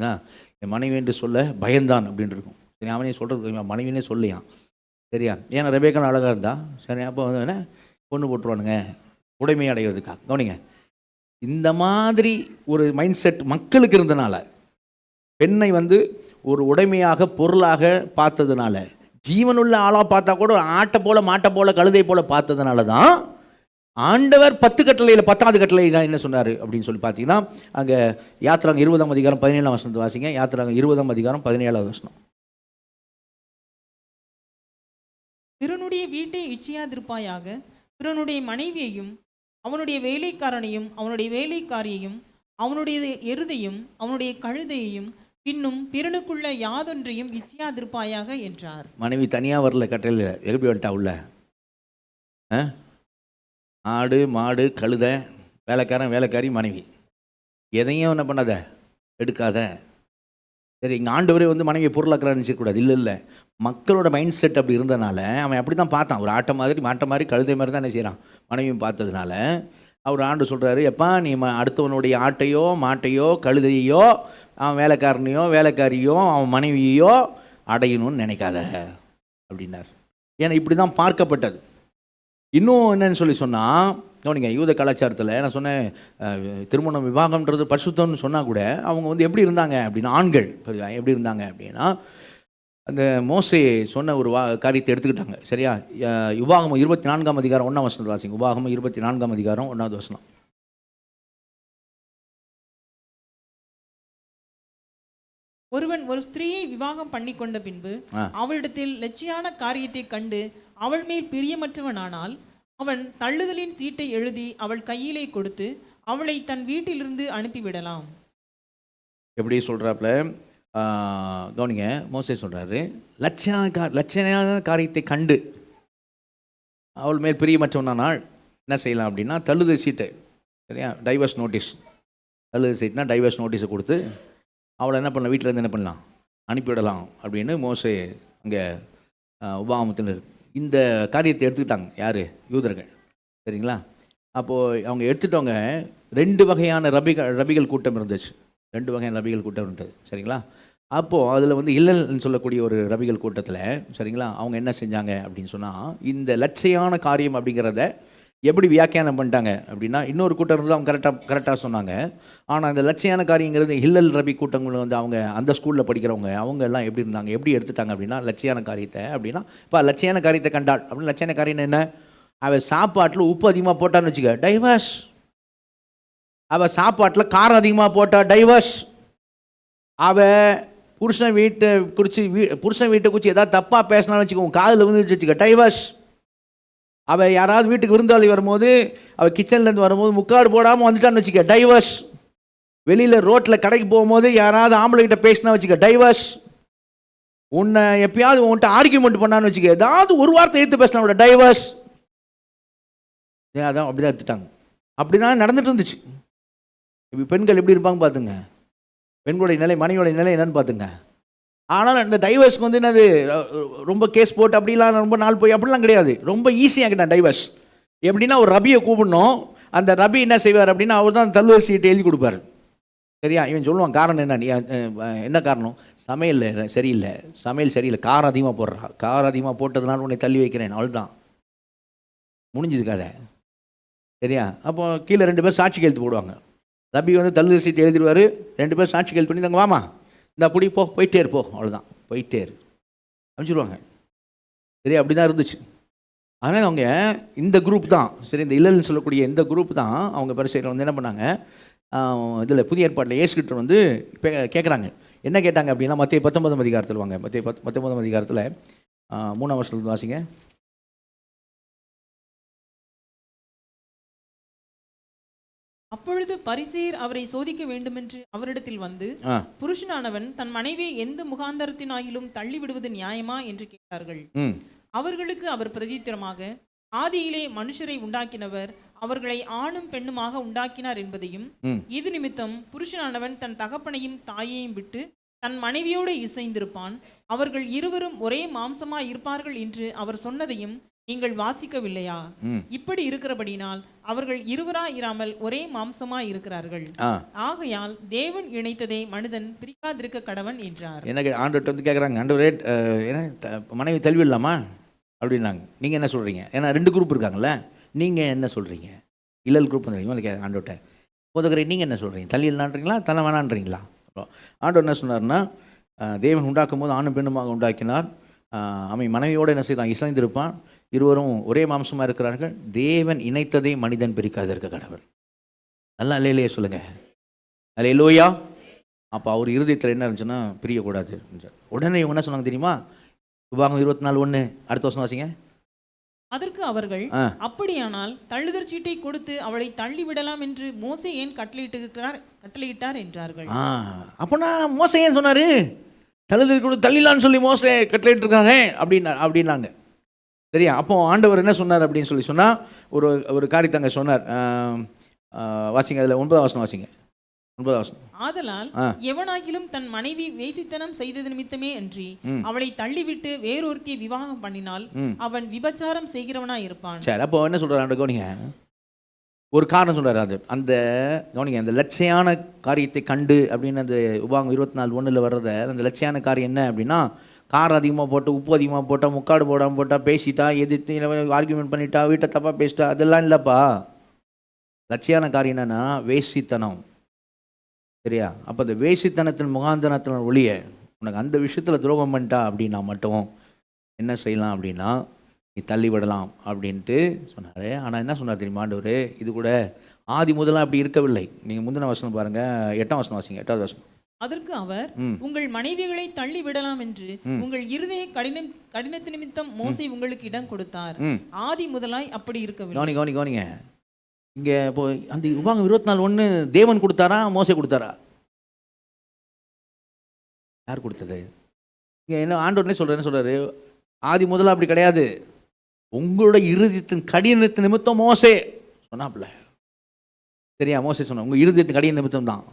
என் மனைவி என்று சொல்ல பயந்தான் அப்படின்னு இருக்கும். சரி, அவனே சொல்கிறது மனைவினே சொல்லியான். சரியா? ஏன்னா ரெபேக்காள் அழகாக இருந்தா, சரி, அப்போ வந்து என்ன கொண்டு போட்டுருவானுங்க உடைமை அடைகிறதுக்காக. கவனிங்க, இந்த மாதிரி ஒரு மைண்ட் செட் மக்களுக்கு இருந்தனால, பெண்ணை வந்து ஒரு உடைமையாக, பொருளாக பார்த்ததுனால, ஜீவனுள்ள ஆளாக பார்த்தா கூட ஆட்டை போல, மாட்டை போல, கழுதை போல பார்த்ததுனால தான் ஆண்டவர் 10 கட்டளையில் 10ஆவது கட்டளை என்ன சொன்னார் அப்படின்னு சொல்லி பார்த்தீங்கன்னா, அங்கே யாத்திராங்க 20ஆம் அதிகாரம் 17ஆம் வசனத்தை வாசிங்க. யாத்திராங்க 20ஆம் அதிகாரம் 17ஆவது வசனம். பிறனுடைய வீட்டை இச்சியாதிருப்பாயாக, பிறனுடைய மனைவியையும் அவனுடைய வேலைக்காரனையும் அவனுடைய வேலைக்காரியையும் அவனுடைய எருதையும் அவனுடைய கழுதையையும் பின்னும் பிறனுக்குள்ள யாதொன்றையும் இச்சியாதிருப்பாயாக என்றார். மனைவி தனியாக வரல, கட்டளையில் எழுப்பி வந்துட்டா உள்ள. ஆடு, மாடு, கழுதை, வேலைக்காரன், வேலைக்காரி, மனைவி, எதையும் என்ன பண்ணாத, எடுக்காத. சரி, இங்கே ஆண்டவரே வந்து மனைவியை பொருளாக்கிறான்னு நினச்சிக்கூடாது. இல்லை, மக்களோட மைண்ட் செட் அப்படி இருந்தனால அவன் அப்படி தான் பார்த்தான். ஒரு ஆட்டை மாதிரி, மாட்டை மாதிரி, கழுதை மாதிரி தான் என்ன செய்கிறான், மனைவியும் பார்த்ததுனால அவர் ஆண்டு சொல்கிறாரு, எப்பா, நீ அடுத்தவனுடைய ஆட்டையோ, மாட்டையோ, கழுதையோ, அவன் வேலைக்காரனையோ, வேலைக்காரியோ, அவன் மனைவியோ அடையணும்னு நினைக்காத அப்படின்னார். ஏன்னா இப்படி தான் பார்க்கப்பட்டது. இன்னும் என்னன்னு சொல்லி சொன்னால், கவனிங்க, யூத கலாச்சாரத்தில் நான் சொன்னேன், திருமணம் விவாகம்ன்றது பரிசுத்தம்னு சொன்னால் கூட அவங்க வந்து எப்படி இருந்தாங்க அப்படின்னா, ஆண்கள் எப்படி இருந்தாங்க அப்படின்னா, அந்த மோசே சொன்ன ஒரு காரியத்தை எடுத்துக்கிட்டாங்க. சரியா? உபாகமம் 24ஆம் அதிகாரம் 1ஆம் வசனம் வாசிங்க. உபாகமம் 24ஆம் அதிகாரம் 1ஆவது வசனம். ஒருவன் ஒரு ஸ்திரீயை விவாகம் பண்ணி கொண்ட பின்பு அவளிடத்தில் லட்சியான காரியத்தை கண்டு அவள் மேல் பிரியமற்றவனானால், அவன் தள்ளுதலின் சீட்டை எழுதி அவள் கையிலே கொடுத்து அவளை தன் வீட்டிலிருந்து அனுப்பிவிடலாம். எப்படி சொல்கிறாப்புல, கவனிங்க, மோசே சொல்கிறாரு, லட்சணையான காரியத்தை கண்டு அவள் மேல் பிரியமற்றவனானால் என்ன செய்யலாம் அப்படின்னா, தள்ளுதல் சீட்டை, சரியா, டைவர்ஸ் நோட்டீஸ், தள்ளுதல் சீட்னா டைவர்ஸ் நோட்டீஸை கொடுத்து அவளை என்ன பண்ணலாம், வீட்டிலேருந்து என்ன பண்ணலாம், அனுப்பிவிடலாம் அப்படின்னு மோசே அங்கே உபாகமத்தில் இருக்கு. இந்த காரியத்தை எடுத்துக்கிட்டாங்க யார்? யூதர்கள். சரிங்களா? அப்போது அவங்க எடுத்துட்டவங்க 2 வகையான ரபிகள் கூட்டம் இருந்துச்சு. 2 வகையான ரபிகள் கூட்டம் இருந்தது. சரிங்களா? அப்போது அதில் வந்து இல்லல்னு சொல்லக்கூடிய ஒரு ரபிகள் கூட்டத்தில், சரிங்களா, அவங்க என்ன செஞ்சாங்க அப்படின்னு சொன்னால், இந்த லட்சையான காரியம் அப்படிங்கிறத எப்படி வியாக்கியானம் பண்ணிட்டாங்க அப்படின்னா, இன்னொரு கூட்டம் இருந்து அவங்க கரெக்டாக சொன்னாங்க. ஆனால் இந்த லட்சையான காரியங்கிறது ஹில்லல் ரபி கூட்டங்கள் வந்து அவங்க அந்த ஸ்கூலில் படிக்கிறவங்க அவங்க எல்லாம் எப்படி இருந்தாங்க, எப்படி எடுத்துட்டாங்க அப்படின்னா, லட்சையான காரியத்தை அப்படின்னா, இப்போ லட்சையான காரியத்தை கண்டாள் அப்படின்னு. லட்சையான காரியம் என்ன? அவள் சாப்பாட்டில் உப்பு அதிகமாக போட்டான்னு வச்சுக்க, டைவர்ஸ். அவள் சாப்பாட்டில் காரம் அதிகமாக போட்டா டைவர்ஸ். அவள் புருஷன் வீட்டை குறித்து ஏதாவது தப்பாக பேசினான்னு வச்சுக்கோ, காதில் வந்து வச்சுக்க, டைவர்ஸ். அவள் யாராவது வீட்டுக்கு விருந்தாளி வரும்போது அவள் கிச்சன்லேருந்து வரும்போது முக்காடு போடாமல் வந்துட்டான்னு வச்சுக்க, டைவர்ஸ். வெளியில் ரோட்டில் கடைக்கு போகும்போது யாராவது ஆம்பளைகிட்ட பேசினா வச்சுக்க, டைவர்ஸ். உன்னை எப்பயாவது உன்கிட்ட ஆர்கியூமெண்ட் பண்ணான்னு வச்சுக்க, ஏதாவது ஒரு வார்த்தை எடுத்து பேசினா டைவர்ஸ். அதான் அப்படி தான் எடுத்துட்டாங்க. அப்படி தான் நடந்துட்டு இருந்துச்சு. இப்போ பெண்கள் எப்படி இருப்பாங்க பார்த்துங்க, பெண்களுடைய நிலை, மனைவியோடைய நிலை என்னன்னு பார்த்துங்க. ஆனால் இந்த டைவர்ஸ்க்கு வந்து என்னது ரொம்ப கேஸ் போட்டு அப்படிலாம் ரொம்ப நாள் போய் அப்படிலாம் கிடையாது. ரொம்ப ஈஸியாக கிட்டேன் டைவர்ஸ். எப்படின்னா ஒரு ரபியை கூப்பிடணும், அந்த ரபி என்ன செய்வார் அப்படின்னா அவர் தான் தள்ளுவரி சீட்டை எழுதி கொடுப்பார். சரியா? இவன் சொல்லுவான் காரணம் என்ன, நீ என்ன காரணம், சமையல் சரியில்லை, காரம் அதிகமாக போடுறா, காரம் அதிகமாக போட்டதுனால உன்னை தள்ளி வைக்கிறேன், அவ்வளோதான், முடிஞ்சது கதை. சரியா? அப்போ கீழே 2 பேர் சாட்சி கையெழுத்து போடுவாங்க. ரபி வந்து தள்ளுவரி சீட்டு எழுதிடுவார், 2 பேர் சாட்சி கையெழுத்து பண்ணி தாங்க வாமா இந்த அப்படி போயிட்டே இருப்போ, அவ்வளோதான், போயிட்டே இரு அமைச்சிருவாங்க. சரி, அப்படி தான் இருந்துச்சு. அதனால் அவங்க இந்த குரூப் தான், சரி, இந்த இல்லல்னு சொல்லக்கூடிய இந்த குரூப் தான் அவங்க பரிசையில் வந்து என்ன பண்ணாங்க, இதில் புதிய ஏற்பாட்டில் இயேசுகிட்ட வந்து கேட்குறாங்க. என்ன கேட்டாங்க அப்படின்னா, மத்திய 19 அதிகாரத்தில் வாங்க, மத்திய 19 அதிகாரத்தில் 3ஆம் வசனத்தில் வாசிங்க. அப்பொழுது பரிசேயர் அவரை சோதிக்க வேண்டுமென்று அவரிடத்தில் வந்து, புருஷனானவன் தன் மனைவியை எந்த முகாந்தரத்தினாயிலும் தள்ளிவிடுவது நியாயமா என்று கேட்டார்கள். அவர்களுக்கு அவர் பிரதித்திரமாக, ஆதியிலே மனுஷரை உண்டாக்கினவர் அவர்களை ஆணும் பெண்ணுமாக உண்டாக்கினார் என்பதையும், இது நிமித்தம் புருஷனானவன் தன் தகப்பனையும் தாயையும் விட்டு தன் மனைவியோடு இசைந்திருப்பான், அவர்கள் இருவரும் ஒரே மாம்சமாய் இருப்பார்கள் என்று அவர் சொன்னதையும் நீங்கள் வாசிக்கவில்லையா? இப்படி இருக்கிறபடினால் அவர்கள் இருவராய் இராமல் ஒரே மாம்சமாய் இருக்கிறார்கள். ஆகையால் தேவன் இணைத்ததை மனிதன் பிரிக்காதிருக்க கடவன் என்றார். என்ன ஆண்டவர்கிட்ட வந்து கேட்குறாங்க, ஆண்டவரே மனைவி தள்ளிவிடலாமா அப்படின்னாங்க. நீங்கள் என்ன சொல்கிறீங்க? ஏன்னா 2 குரூப் இருக்காங்கல்ல, நீங்கள் என்ன சொல்கிறீங்க? இல்லல் குரூப் வந்து ஆண்டவர்கிட்ட போதுக்கிறேன், நீங்கள் என்ன சொல்கிறீங்க? தள்ளிடலான்றீங்களா, தள்ள வேணான்றீங்களா? ஆண்டவர் என்ன சொன்னார்னா, தேவன் உண்டாக்கும் போது ஆணும் பெண்ணுமாக உண்டாக்கினார், அவன் மனைவியோடு என்ன செய்தான், இசைந்திருப்பான், இருவரும் ஒரே மாம்சமாக இருக்கிறார்கள், தேவன் இணைத்ததை மனிதன் பிரிக்காது இருக்க கடவுள். நல்லா அல்லேலூயா சொல்லுங்க, அல்லேலூயா. அப்போ அவர் இருதயத்தில் என்ன இருந்துச்சுன்னா பிரியக்கூடாது. உடனே இவங்க என்ன சொன்னாங்க தெரியுமா? உபாகமம் 24:1 அடுத்த வருஷம் வாசிங்க. அதற்கு அவர்கள், அப்படியானால் தள்ளுதற் சீட்டை கொடுத்து அவளை தள்ளி விடலாம் என்று மோசே ஏன் கட்டளையிட்டார் என்றார்கள். அப்போனா மோசே ஏன் சொன்னாரு தள்ளுதற் கொடுத்து தள்ளிலான்னு சொல்லி மோசே கட்டளையிட்டு இருக்காங்க அப்படின்னாங்க. சரியா? அப்போ ஆண்டவர் என்ன சொன்னார் அப்படின்னு சொல்லி சொன்னால் ஒரு காரியத்தாங்க சொன்னார். வாசிங்க, அதில் 9ஆம் வசனம் வாசிங்க. 9ஆம் வசனம். ஆதலால் எவனாகிலும் தன் மனைவி வேசித்தனம் செய்தது நிமித்தமே அன்றி அவளை தள்ளிவிட்டு வேறொருத்தியை விவாகம் பண்ணினால் அவன் விபச்சாரம் செய்கிறவனாய் இருப்பான். சரி, அப்போ என்ன சொல்றாரு கவனிங்க, ஒரு காரணம் சொல்றாரு. அது அந்த கவனிங்க, அந்த லட்சையான காரியத்தை கண்டு அப்படின்னு அந்த உபாகமம் 24:1 வர்றத, அந்த லட்சையான காரியம் என்ன அப்படின்னா, காரம் அதிகமாக போட்டு உப்பு அதிகமாக போட்டால் முக்காடு போடாமல் போட்டால் பேசிட்டா எதிர்த்து ஆர்கியூமெண்ட் பண்ணிட்டா வீட்டை தப்பாக பேசிட்டா அதெல்லாம் இல்லைப்பா. லட்சியான காரியம் என்னன்னா வேசித்தனம். சரியா? அப்போ அந்த வேசித்தனத்தின் முகாந்தரத்தின் ஒளிய உனக்கு அந்த விஷயத்தில் துரோகம் பண்ணிட்டா அப்படின்னா மட்டும் என்ன செய்யலாம் அப்படின்னா நீ தள்ளிவிடலாம் அப்படின்ட்டு சொன்னார். ஆனால் என்ன சொன்னார் தெரியுமா ஆண்டவர்? இது கூட ஆதி முதலாம் அப்படி இருக்கவில்லை. நீங்கள் முந்தின வசனம் பாருங்கள், 8ஆம் வசனம் வாசிங்க. 8வது வசனம். அதற்கு அவர், உங்கள் மனைவிகளை தள்ளி விடலாம் என்று உங்கள் இருதய கடினத்து நிமித்தம் மோசே உங்களுக்கு இடம் கொடுத்தார். ஆதி முதலாய் அப்படி இருக்கவில்லை. கவனிங்க, இங்க இப்போ அந்த உபாகமம் 24:1 தேவன் கொடுத்தாரா மோசே கொடுத்தாரா? யார் கொடுத்தது? இங்க என்ன ஆண்டவரே சொல்றாரு, ஆதி முதல்ல அப்படி கிடையாது, உங்களோட இருதயத்தின் கடினத்து நிமித்தம் மோசே சொன்னாப்ல. சரியா? மோசே சொன்ன உங்க இருதயத்தின் கடின நிமித்தம் தான்.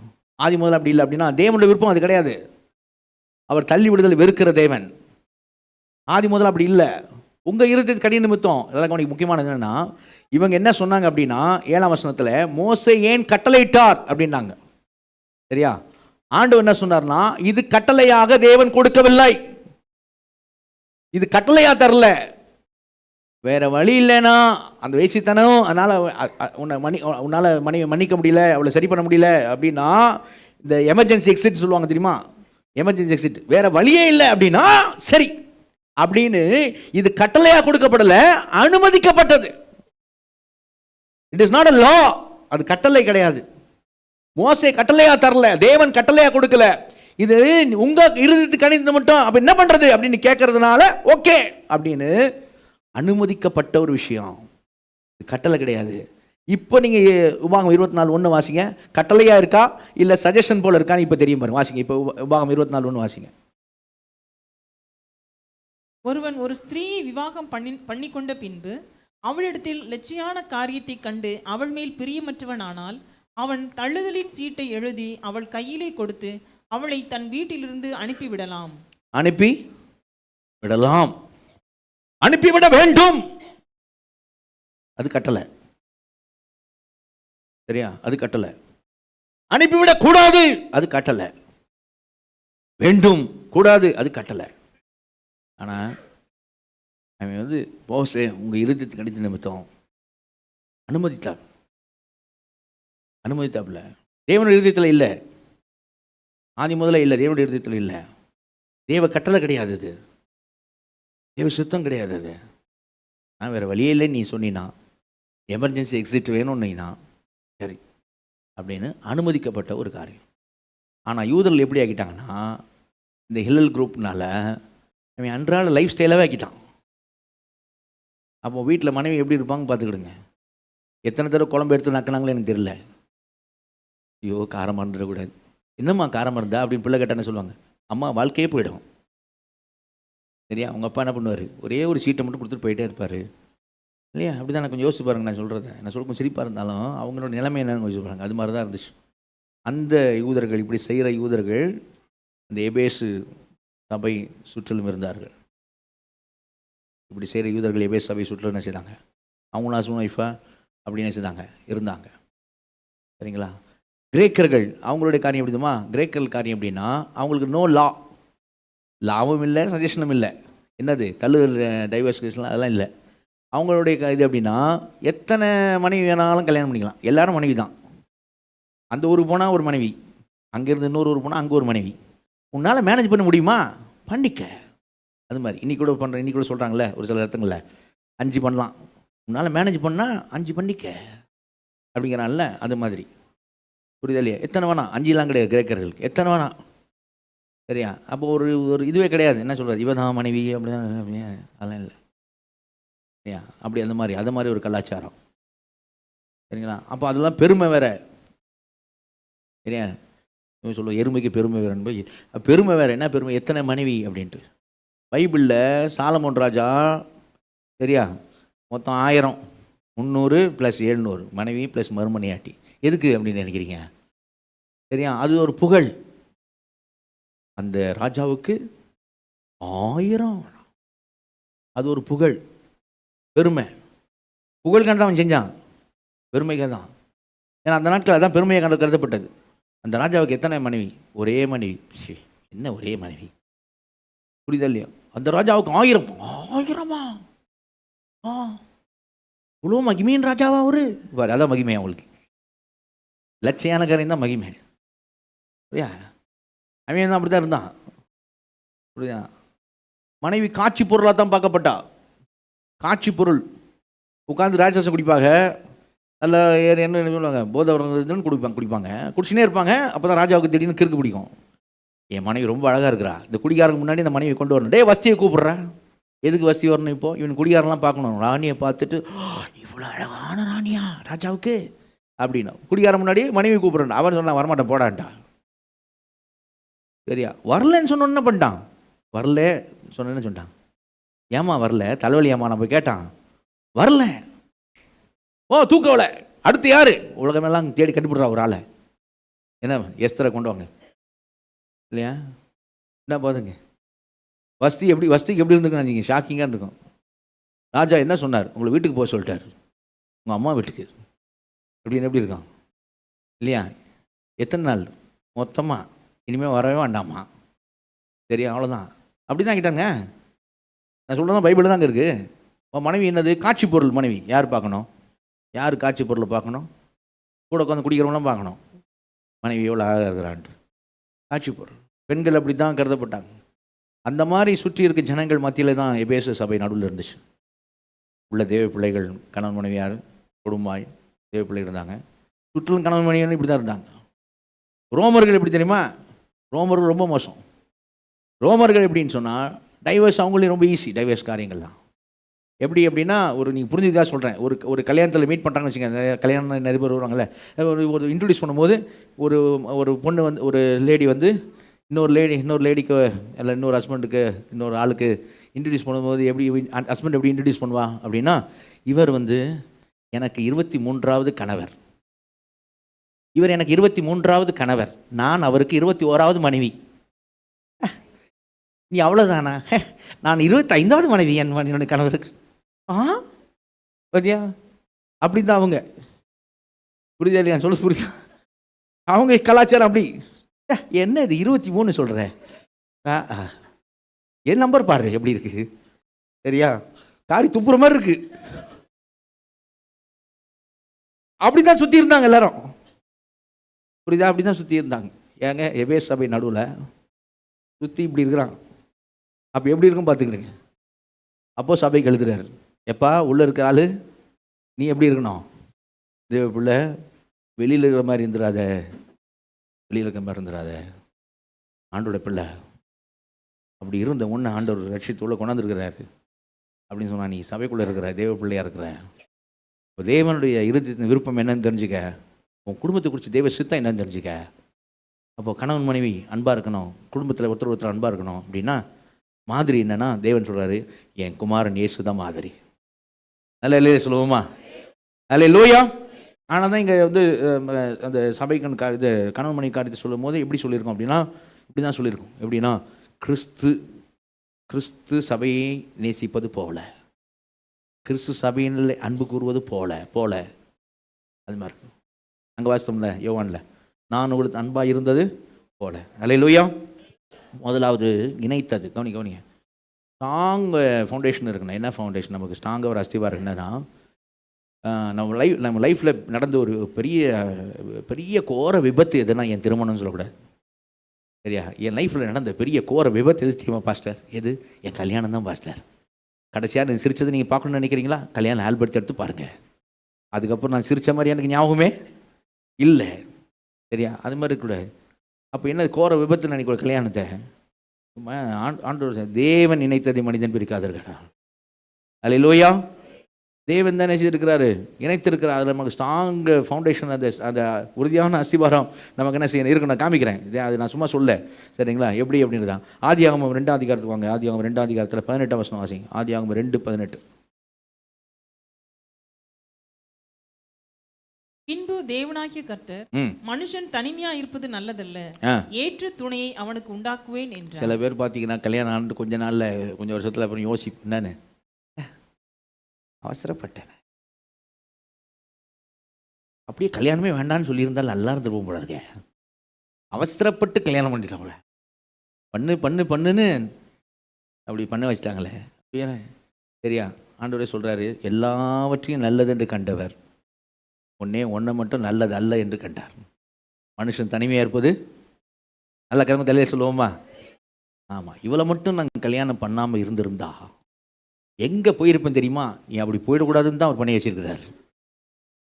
ஆதி முதல்ல அப்படி இல்லை அப்படின்னா தேவனுடைய விருப்பம் அது கிடையாது. அவர் தள்ளி விடுதலை வெறுக்கிற தேவன். ஆதி முதல்ல அப்படி இல்லை, உங்கள் இருதயத்தின் கடின நிமித்தம். இதெல்லாம் முக்கியமானது என்னன்னா, இவங்க என்ன சொன்னாங்க அப்படின்னா 7ஆம் வசனத்தில் மோசே ஏன் கட்டளையிட்டார் அப்படின்னாங்க. சரியா? ஆண்டவர் என்ன சொன்னார்னா, இது கட்டளையாக தேவன் கொடுக்கவில்லை, இது கட்டளையா தரல. வேற வழி இல்லைன்னா அந்த வேசித்தனம், அதனால உன்னால மனைவி மன்னிக்க முடியல, அவளை சரி பண்ண முடியல அப்படின்னா, இந்த எமர்ஜென்சி எக்ஸிட் சொல்லுவாங்க தெரியுமா, எமர்ஜென்சி எக்ஸிட், வேற வழியே இல்லை அப்படின்னா சரி அப்படின்னு. இது கட்டளையா கொடுக்கப்படல, அனுமதிக்கப்பட்டது. It is not a law. அது கட்டளை கிடையாது. மோசே கட்டளையா தரல, தேவன் கட்டளையா கொடுக்கல. இது உங்க இருதயத்துக்கு கணிந்து மட்டும் அப்ப என்ன பண்றது அப்படின்னு கேட்கறதுனால ஓகே அப்படின்னு அனுமதிக்கப்பட்ட ஒரு விஷயம், கட்டளை கிடையாது. இப்போ நீங்க உபாகம் 24:1 வாசிங்க. கட்டளையா இருக்கா இல்ல சஜஷன் போல இருக்கான்னு இப்ப தெரியும் பாருங்க. வாசிங்க இப்போ உபாகம் 24:1 வாசிங்க. ஒருவன் ஒரு ஸ்திரீயை விவாகம் பண்ணிக்கொண்ட பின்பு அவளிடத்தில் லட்சியான காரியத்தை கண்டு அவள் மேல் பிரியமற்றவனானால் அவன் தள்ளுதலின் சீட்டை எழுதி அவள் கையிலே கொடுத்து அவளை தன் வீட்டிலிருந்து அனுப்பிவிடலாம். அனுப்பி விடலாம், அனுப்பிவிட வேண்டும். அது கட்டளை. சரியா? அது கட்டளை. அனுப்பிவிடக் கூடாது, அது கட்டளை. வேண்டும், கூடாது, அது கட்டளை. ஆனா அவன் மோசே உங்க இருதயத்துக்கு கடித்த நிமித்தம் அனுமதித்தாப்ல. தேவனுடைய இருதயத்தில் இல்லை, ஆதி முதல்ல இல்லை, தேவனுடைய இருதயத்தில் இல்லை. தேவ கட்டளை கிடையாது, அது தேவ சுத்தம் கிடையாது. அது நான் வேற வழியே இல்லை நீ சொன்னா, எமர்ஜென்சி எக்ஸிட் வேணும்னா சரி அப்படின்னு அனுமதிக்கப்பட்ட ஒரு காரியம். ஆனால் யூதர்கள் எப்படி ஆக்கிட்டாங்கன்னா, இந்த ஹில்லல் குரூப்னால அவன் அன்றாட லைஃப் ஸ்டைலாகவே ஆக்கிட்டான். அப்போ வீட்டில் மனைவி எப்படி இருப்பாங்க பார்த்துக்கிடுங்க. எத்தனை தடவை குழம்பு எடுத்து நக்கினாங்களோ எனக்கு தெரியல. ஐயோ காரமாக இருந்துடக்கூடாது, என்னம்மா காரமாக இருந்தா அப்படின்னு பிள்ளை கேட்டானே சொல்லுவாங்க, அம்மா வாழ்க்கையே போயிடும். சரியா? அவங்க அப்பா என்ன பண்ணுவார், ஒரே ஒரு சீட்டை மட்டும் கொடுத்துட்டு போயிட்டே இருப்பார் இல்லையா? அப்படி தான் நான் கொஞ்சம் யோசிச்சு பாருங்க. நான் சொல்கிறத நான் சொல்ல கொஞ்சம் சிரிப்பாக இருந்தாலும் அவங்களோட நிலைமை என்னன்னு யோசிச்சு பாருங்க. அது மாதிரி தான் இருந்துச்சு. அந்த யூதர்கள், இப்படி செய்கிற யூதர்கள் அந்த எபேசு சபை சுற்றிலும் இருந்தார்கள். இப்படி செய்கிற யூதர்கள் எபேசு சபை சுற்றிலும் என்ன செய்தாங்க, அவங்களும் ஹஸ்பண்ட் ஒய்ஃபா அப்படின்னு என்ன செய்தாங்க, இருந்தாங்க. சரிங்களா? கிரேக்கர்கள் அவங்களுடைய காரியம் எப்படிதுமா, கிரேக்கர்கள் காரியம் எப்படின்னா அவங்களுக்கு நோ லாவும் இல்லை, சஜஷனும் இல்லை. என்னது டைவர்ஸ் கேஸ்லாம் அதெல்லாம் இல்லை. அவங்களுடைய இது எப்படின்னா எத்தனை மனைவி வேணாலும் கல்யாணம் பண்ணிக்கலாம், எல்லாரும் மனைவி தான். அந்த ஊருக்கு போனால் ஒரு மனைவி, அங்கேருந்து இன்னொரு ஊருக்கு போனால் அங்கே ஒரு மனைவி. உன்னால் மேனேஜ் பண்ண முடியுமா, பண்ணிக்க. அது மாதிரி இன்னைக்கு கூட சொல்கிறாங்களே ஒரு சில இடத்துங்களில் 5 பண்ணலாம், உன்னால் மேனேஜ் பண்ணால் 5 பண்ணிக்க அப்படிங்கிறான்ல. அது மாதிரி புரியுதா இல்லையா? எத்தனை வேணாம், 5லாம் கிடையாது கிரேக்கர்களுக்கு, எத்தனை வேணாம். சரியா? அப்போ ஒரு இதுவே கிடையாது. என்ன சொல்கிறது, இவன் தான் மனைவி அப்படிதான், அதெல்லாம் இல்லை. சரியா? அப்படி அந்த மாதிரி அது மாதிரி ஒரு கலாச்சாரம். சரிங்களா? அப்போ அதெல்லாம் பெருமை வேற. சரியா? சொல்லுவோம் எருமைக்கு பெருமை வேறன்னு போய், பெருமை வேற. என்ன பெருமை, எத்தனை மனைவி அப்படின்ட்டு. பைபிளில் சாலமோன் ராஜா, சரியா, மொத்தம் 1000, 300 + 700 மனைவி + மறுமனையாட்டி. எதுக்கு அப்படின்னு நினைக்கிறீங்க? சரியா? அது ஒரு புகழ். அந்த ராஜாவுக்கு 1000, அது ஒரு புகழ், பெருமை. புகழுக்காக தான் அவன் செஞ்சான், பெருமைக்காக தான். ஏன்னா அந்த நாட்கள் அதான் பெருமையாக கருதப்பட்டது. அந்த ராஜாவுக்கு எத்தனை மனைவி, ஒரே மனைவி. என்ன ஒரே மனைவி, புரியுதா இல்லையா? அந்த ராஜாவுக்கு 1000 இவ்வளோ மகிமையின் ராஜாவா அவரு. அதான் மகிமை அவங்களுக்கு, லட்சியான காரியம் தான் மகிமை. சரியா? அவன் தான் அப்படி தான் இருந்தான். புரியுதா? மனைவி காட்சி பொருளாக தான் பார்க்கப்பட்டா, காட்சி பொருள். உட்காந்து ராட்சசம் குடிப்பாங்க, நல்ல என்ன சொல்லுவாங்க, போதவர்கள் குடிப்பாங்க, குடிச்சுனே இருப்பாங்க. அப்போ தான் ராஜாவுக்கு திடீர்னு கிறுக்கு பிடிக்கும். என் மனைவி ரொம்ப அழகாக இருக்கிறா, இந்த குடிகாரங்க முன்னாடி இந்த மனைவி கொண்டு வரணும். வஸ்தியை கூப்பிட்றா. எதுக்கு வஸ்தி வரணும்? இப்போது இவன் குடிகாரெலாம் பார்க்கணும். ராணியை பார்த்துட்டு இவ்வளோ அழகான ராணியா ராஜாவுக்கு அப்படின்னா, குடிகாரன் முன்னாடி மனைவி கூப்பிட்றான். அவன் சொன்னான் வரமாட்டேன் போடான்ட்டா. சரியா? வரலன்னு சொன்ன என்ன பண்ணிட்டான், வரல சொன்னேன்னு சொல்லிட்டான். ஏமா வரல, தலைவலி ஏமா நம்ம கேட்டான், வரல. ஓ தூக்கவலை, அடுத்து யாரு, உலகமெல்லாம் தேடி கண்டுபிடுறா ஒரு ஆளை. என்ன எஸ்தரை கொண்டு வாங்க இல்லையா? என்ன பாருங்க, வஸ்திக்கு எப்படி இருந்துக்குன்னு ஷாக்கிங்காக இருந்துக்கும். ராஜா என்ன சொன்னார், உங்களை வீட்டுக்கு போக சொல்லிட்டார். உங்கள் அம்மா வீட்டுக்கு அப்படின்னு எப்படி இருக்கான் இல்லையா? எத்தனை நாள் மொத்தமாக இனிமேல் வரவே வேண்டாமா, சரியா? அவ்வளோதான். அப்படி தான் கேட்டாங்க. நான் சொல்கிறதான் பைபிள் தாங்க இருக்குது. உன் மனைவி என்னது? காட்சி பொருள் மனைவி. யார் பார்க்கணும்? யார் காட்சி பொருளை பார்க்கணும்? கூட உட்காந்து குடிக்கிறவங்களாம் பார்க்கணும் மனைவி எவ்வளோ அழகாக இருக்கிறான்ட்டு. காட்சி பொருள். பெண்கள் அப்படி தான் கருதப்பட்டாங்க. அந்த மாதிரி சுற்றி இருக்க ஜனங்கள் மத்தியில் தான் எபேசு சபை நடுவில் இருந்துச்சு. உள்ள தேவ பிள்ளைகள், கணவன் மனைவியார், குடும்பாய் தேவ பிள்ளைகள் இருந்தாங்க. சுற்றிலும் கணவன் மனைவியார் இப்படி தான் இருந்தாங்க. ரோமர்கள் எப்படி தெரியுமா? ரோமர்கள் ரொம்ப மோசம். ரோமர்கள் எப்படின்னு சொன்னால் டைவர்ஸ் அவங்களே ரொம்ப ஈஸி. டைவர்ஸ் காரியங்கள் தான் எப்படி அப்படின்னா, நீங்கள் புரிஞ்சுக்காக சொல்கிறேன். ஒரு கல்யாணத்தில் மீட் பண்ணுறாங்கன்னு வச்சுக்கோங்க. கல்யாணம் நிறைய பேர் வருவாங்கள்ல. ஒரு இன்ட்ரடியூஸ் பண்ணும்போது ஒரு பொண்ணு வந்து, ஒரு லேடி வந்து இன்னொரு லேடிக்கு இல்லை இன்னொரு ஹஸ்பண்டுக்கு, இன்னொரு ஆளுக்கு இன்ட்ரடியூஸ் பண்ணும்போது எப்படி ஹஸ்பண்ட் எப்படி இன்ட்ரடியூஸ் பண்ணுவா அப்படின்னா, இவர் வந்து எனக்கு 23வது கணவர், இவர் எனக்கு 23வது கணவர், நான் அவருக்கு 21வது மனைவி. நீ அவ்வளோதானா? நான் 25வது மனைவி என்னோட கணவருக்கு. பாத்தியா? அப்படி தான் அவங்க. புரியுதா இல்லையா? சொல்ல புரியுதா? அவங்க கலாச்சாரம் அப்படி. என்ன இது 23 சொல்கிற? என் நம்பர் பாரு எப்படி இருக்கு, சரியா? காரி துப்புற மாதிரி இருக்கு. அப்படிதான் சுற்றி இருந்தாங்க எல்லாரும். புரியுதா? அப்படி தான் சுற்றி இருந்தாங்க. ஏங்க எபேசு சபை நடுவில் சுற்றி இப்படி இருக்கிறான். அப்போ எப்படி இருக்கும் பார்த்துக்கிடுங்க. அப்போ சபைக்கு எழுதுறாரு, எப்பா உள்ளே இருக்கிற ஆள் நீ எப்படி இருக்கணும்? தேவ பிள்ளை, வெளியில் இருக்கிற மாதிரி இருந்துடாத, வெளியில் இருக்கிற மாதிரி இருந்துடாத. ஆண்டோட பிள்ளை அப்படி இருந்த ஒன்று ஆண்டவர் ரட்சித்துள்ள கொண்டாந்துருக்கிறாரு அப்படின்னு சொன்னால், நீ சபைக்குள்ளே இருக்கிற தேவ பிள்ளையாக இருக்கிற. இப்போ தேவனுடைய இறுதித்தின் விருப்பம் என்னன்னு தெரிஞ்சுக்க. உன் குடும்பத்தை குறித்து தேவ சித்தம் என்னன்னு தெரிஞ்சுக்க. அப்போ கணவன் மனைவி அன்பாக இருக்கணும், குடும்பத்தில் ஒருத்தர் அன்பாக இருக்கணும். அப்படின்னா மாதிரி என்னன்னா, தேவன் சொல்கிறாரு, என் குமாரன் இயேசு தான் மாதிரி. நல்ல இல்லையே சொல்லுவோமா? அல்ல லூயா. ஆனால் தான் இங்கே வந்து அந்த சபைக்கன் இது கணவன் மனைவி காரியத்தை சொல்லும் போது எப்படி சொல்லியிருக்கோம் அப்படின்னா, இப்படி தான் சொல்லியிருக்கோம். எப்படின்னா, கிறிஸ்து சபையை நேசிப்பது போல, கிறிஸ்து சபையினில் அன்பு கூறுவது போல அது மாதிரி இருக்கும். அங்கே வாசித்தோம்ல யோவான்ல, நான் உங்களுக்கு அன்பாக இருந்தது போல. அல்லேலூயா. முதலாவது இணைத்தது. கவனிங்க. ஸ்ட்ராங் ஃபவுண்டேஷன் இருக்குண்ணா. என்ன ஃபவுண்டேஷன்? நமக்கு ஸ்ட்ராங்காக ஒரு அஸ்திவாரம் என்னன்னா, நம்ம லைஃப்பில் நடந்த ஒரு பெரிய கோர விபத்து எதுனா என் திருமணம்னு சொல்லக்கூடாது, சரியா? என் லைஃப்பில் நடந்த பெரிய கோர விபத்து எது தெரியுமா பாஸ்டர்? எது? என் கல்யாணம் தான் பாஸ்டர். கடைசியாக நான் சிரித்தது நீங்கள் பார்க்கணுன்னு நினைக்கிறீங்களா? கல்யாணம் ஆல்பர்ட் எடுத்து பாருங்கள். அதுக்கப்புறம் நான் சிரித்த மாதிரி எனக்கு ஞாபகமே இல்லை, சரியா? அது மாதிரி இருக்கக்கூடாது. அப்போ என்ன கோர விபத்து நினைக்கிற கல்யாணத்தை? ஆண்டவர் தேவன் இணைத்ததை மனிதன் பிரிக்காதீர்கள். அல்லேலூயா. தேவன் தான் நினைச்சிருக்கிறாரு, இணைத்திருக்கிறார். அதில் நமக்கு ஸ்ட்ராங் ஃபவுண்டேஷன், அந்த உறுதியான அஸ்திவாரம் நமக்கு என்ன செய்யணும் இருக்கு. நான் காமிக்கிறேன். அது நான் சும்மா சொல்ல, சரிங்களா? எப்படி அப்படின்னு தான். ஆதியாகமம் 2ஆம் அதிகாரத்துக்கு வாங்க. ஆதியாகமம் 2ஆம் அதிகாரத்தில் 18ஆம் வசனம் வாசிங்க. ஆதியாகமம் 2:18. பின்பு தேவனாகிய கர்த்தர், மனுஷன் தனிமையா இருப்பது நல்லதல்ல, ஏற்ற துணையை அவனுக்கு உண்டாக்குவேன் என்றார். சில பேர் பார்த்தீங்கன்னா கல்யாணம் ஆண்டு கொஞ்ச நாள்ல, கொஞ்சம் வருஷத்துல அப்புறம் யோசிப்பு, என்னன்னு அவசரப்பட்டேன், அப்படியே கல்யாணமே வேண்டான்னு சொல்லியிருந்தால் நல்லா இருந்துருவோம் போல இருக்கேன். அவசரப்பட்டு கல்யாணம் பண்ணிட்டாங்களே, பண்ணுன்னு அப்படி பண்ண வச்சிட்டாங்களே. சரியா? ஆண்டவரே சொல்றாரு, எல்லாவற்றையும் நல்லது என்று கண்டவர் ஒன்றை மட்டும் நல்லது அல்ல என்று கண்டார். மனுஷன் தனிமையாக இருப்பது நல்ல கிழமை தலையை சொல்லுவோமா? ஆமாம். இவளை மட்டும் நாங்கள் கல்யாணம் பண்ணாமல் இருந்திருந்தா எங்கே போயிருப்பேன் தெரியுமா? நீ அப்படி போயிடக்கூடாதுன்னு தான் அவர் பண்ணி வச்சிருக்கிறார்,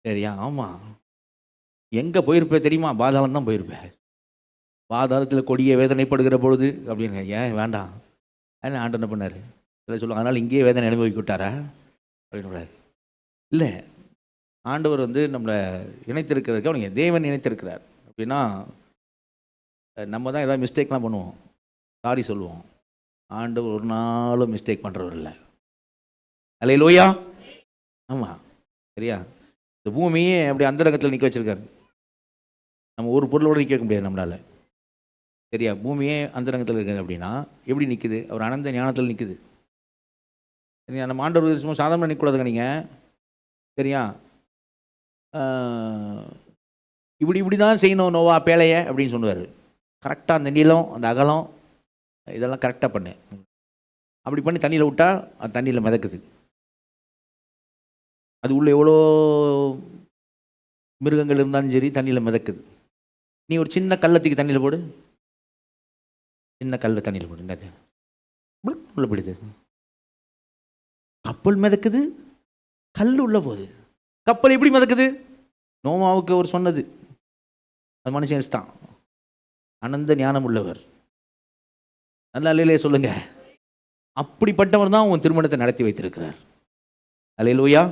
சரியா? ஆமாம். எங்கே போயிருப்பேன் தெரியுமா? பாதாளம் தான் போயிருப்பேன். பாதாளத்தில் கொடிய வேதனைப்படுகிற பொழுது அப்படின்னு. ஏன் வேண்டாம்? ஏன்னா ஆண்டு என்ன பண்ணார்? இல்லை சொல்லுவாங்க, அதனால் இங்கேயே வேதனை அனுபவிக்க விட்டாரா அப்படின்னு. இல்லை, ஆண்டவர் வந்து நம்மளை இணைத்திருக்கிறதுக்கு அவனுங்க தேவன் இணைத்திருக்கிறார். அப்படின்னா நம்ம தான் ஏதாவது மிஸ்டேக்லாம் பண்ணுவோம், சாரி சொல்லுவோம். ஆண்டவர் ஒரு நாளும் மிஸ்டேக் பண்ணுறவர் இல்லை. அல்லேலூயா. ஆமாம், சரியா? இந்த பூமியே அப்படி அந்தரங்கத்தில் நிற்க வச்சிருக்காரு. நம்ம ஒரு பொருளோடு நிற்க முடியாது நம்மளால், சரியா? பூமியே அந்தரங்கத்தில் இருக்குது. அப்படின்னா எப்படி நிற்குது? அவர் அனந்த ஞானத்தில் நிற்குது, சரியா? நம்ம ஆண்டவர் சும்மா சாதாரண நிற்கக்கூடாதுங்க நீங்கள், சரியா? இப்படி தான் செய்யணும் நோவா பேழைய அப்படின்னு சொல்லுவார். கரெக்டாக அந்த நீளம், அந்த அகலம் இதெல்லாம் கரெக்டாக பண்ணு. அப்படி பண்ணி தண்ணியில் விட்டா அது தண்ணியில் மிதக்குது. அது உள்ள எவ்வளோ மிருகங்கள் இருந்தாலும் சரி தண்ணியில் மிதக்குது. நீ ஒரு சின்ன கள்ளத்துக்கு தண்ணியில் போடு, சின்ன கல்லை தண்ணியில் போடு, என்னது உள்ள போயிடுது. கப்பல் மிதக்குது, கல் உள்ள போகுது. கப்பல் எப்படி மிதக்குது? நோவாவுக்கு அவர் சொன்னது, அது மனுஷன் தான், அனந்த ஞானம் உள்ளவர். நல்ல அல்லையிலே சொல்லுங்க. அப்படிப்பட்டவர் தான் உன் திருமணத்தை நடத்தி வைத்திருக்கிறார். அல்லேலூயா.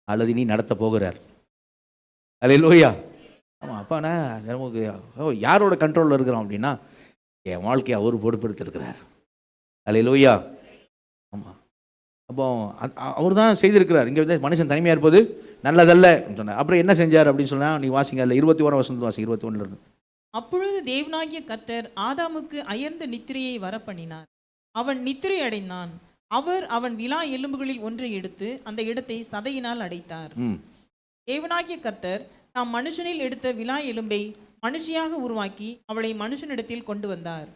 அல்லது நீ நடத்த போகிறார். அல்லேலூயா. ஆமாம், அப்பாண்ணா நமக்கு யாரோட கண்ட்ரோலில் இருக்கிறோம் அப்படின்னா என் வாழ்க்கையை அவர் பொறுப்பெடுத்திருக்கிறார். அல்லேலூயா. ஆமாம், அப்போ அவர் தான் செய்திருக்கிறார். இங்கே வந்து மனுஷன் தனிமையாக இருப்பது நல்லதல்ல சொன்னார். அப்புறம் என்ன செஞ்சார் அப்படின்னு சொன்னால், நீ வாசிங்க, அதில் 21 வசனம் வாசிங்க, 21 அப்பொழுது தேவனாகிய கர்த்தர் ஆதாமுக்கு அயர்ந்த நித்திரையை வரப்பண்ணினார். அவன் நித்திரை அடைந்தான். அவர் அவன் விலா எலும்புகளில் ஒன்றை எடுத்து அந்த இடத்தை சதையினால் அடைத்தார். தேவனாகிய கர்த்தர் தாம் மனுஷனில் எடுத்த விலா எலும்பை மனுஷியாக உருவாக்கி அவளை மனுஷனிடத்தில் கொண்டு வந்தார்.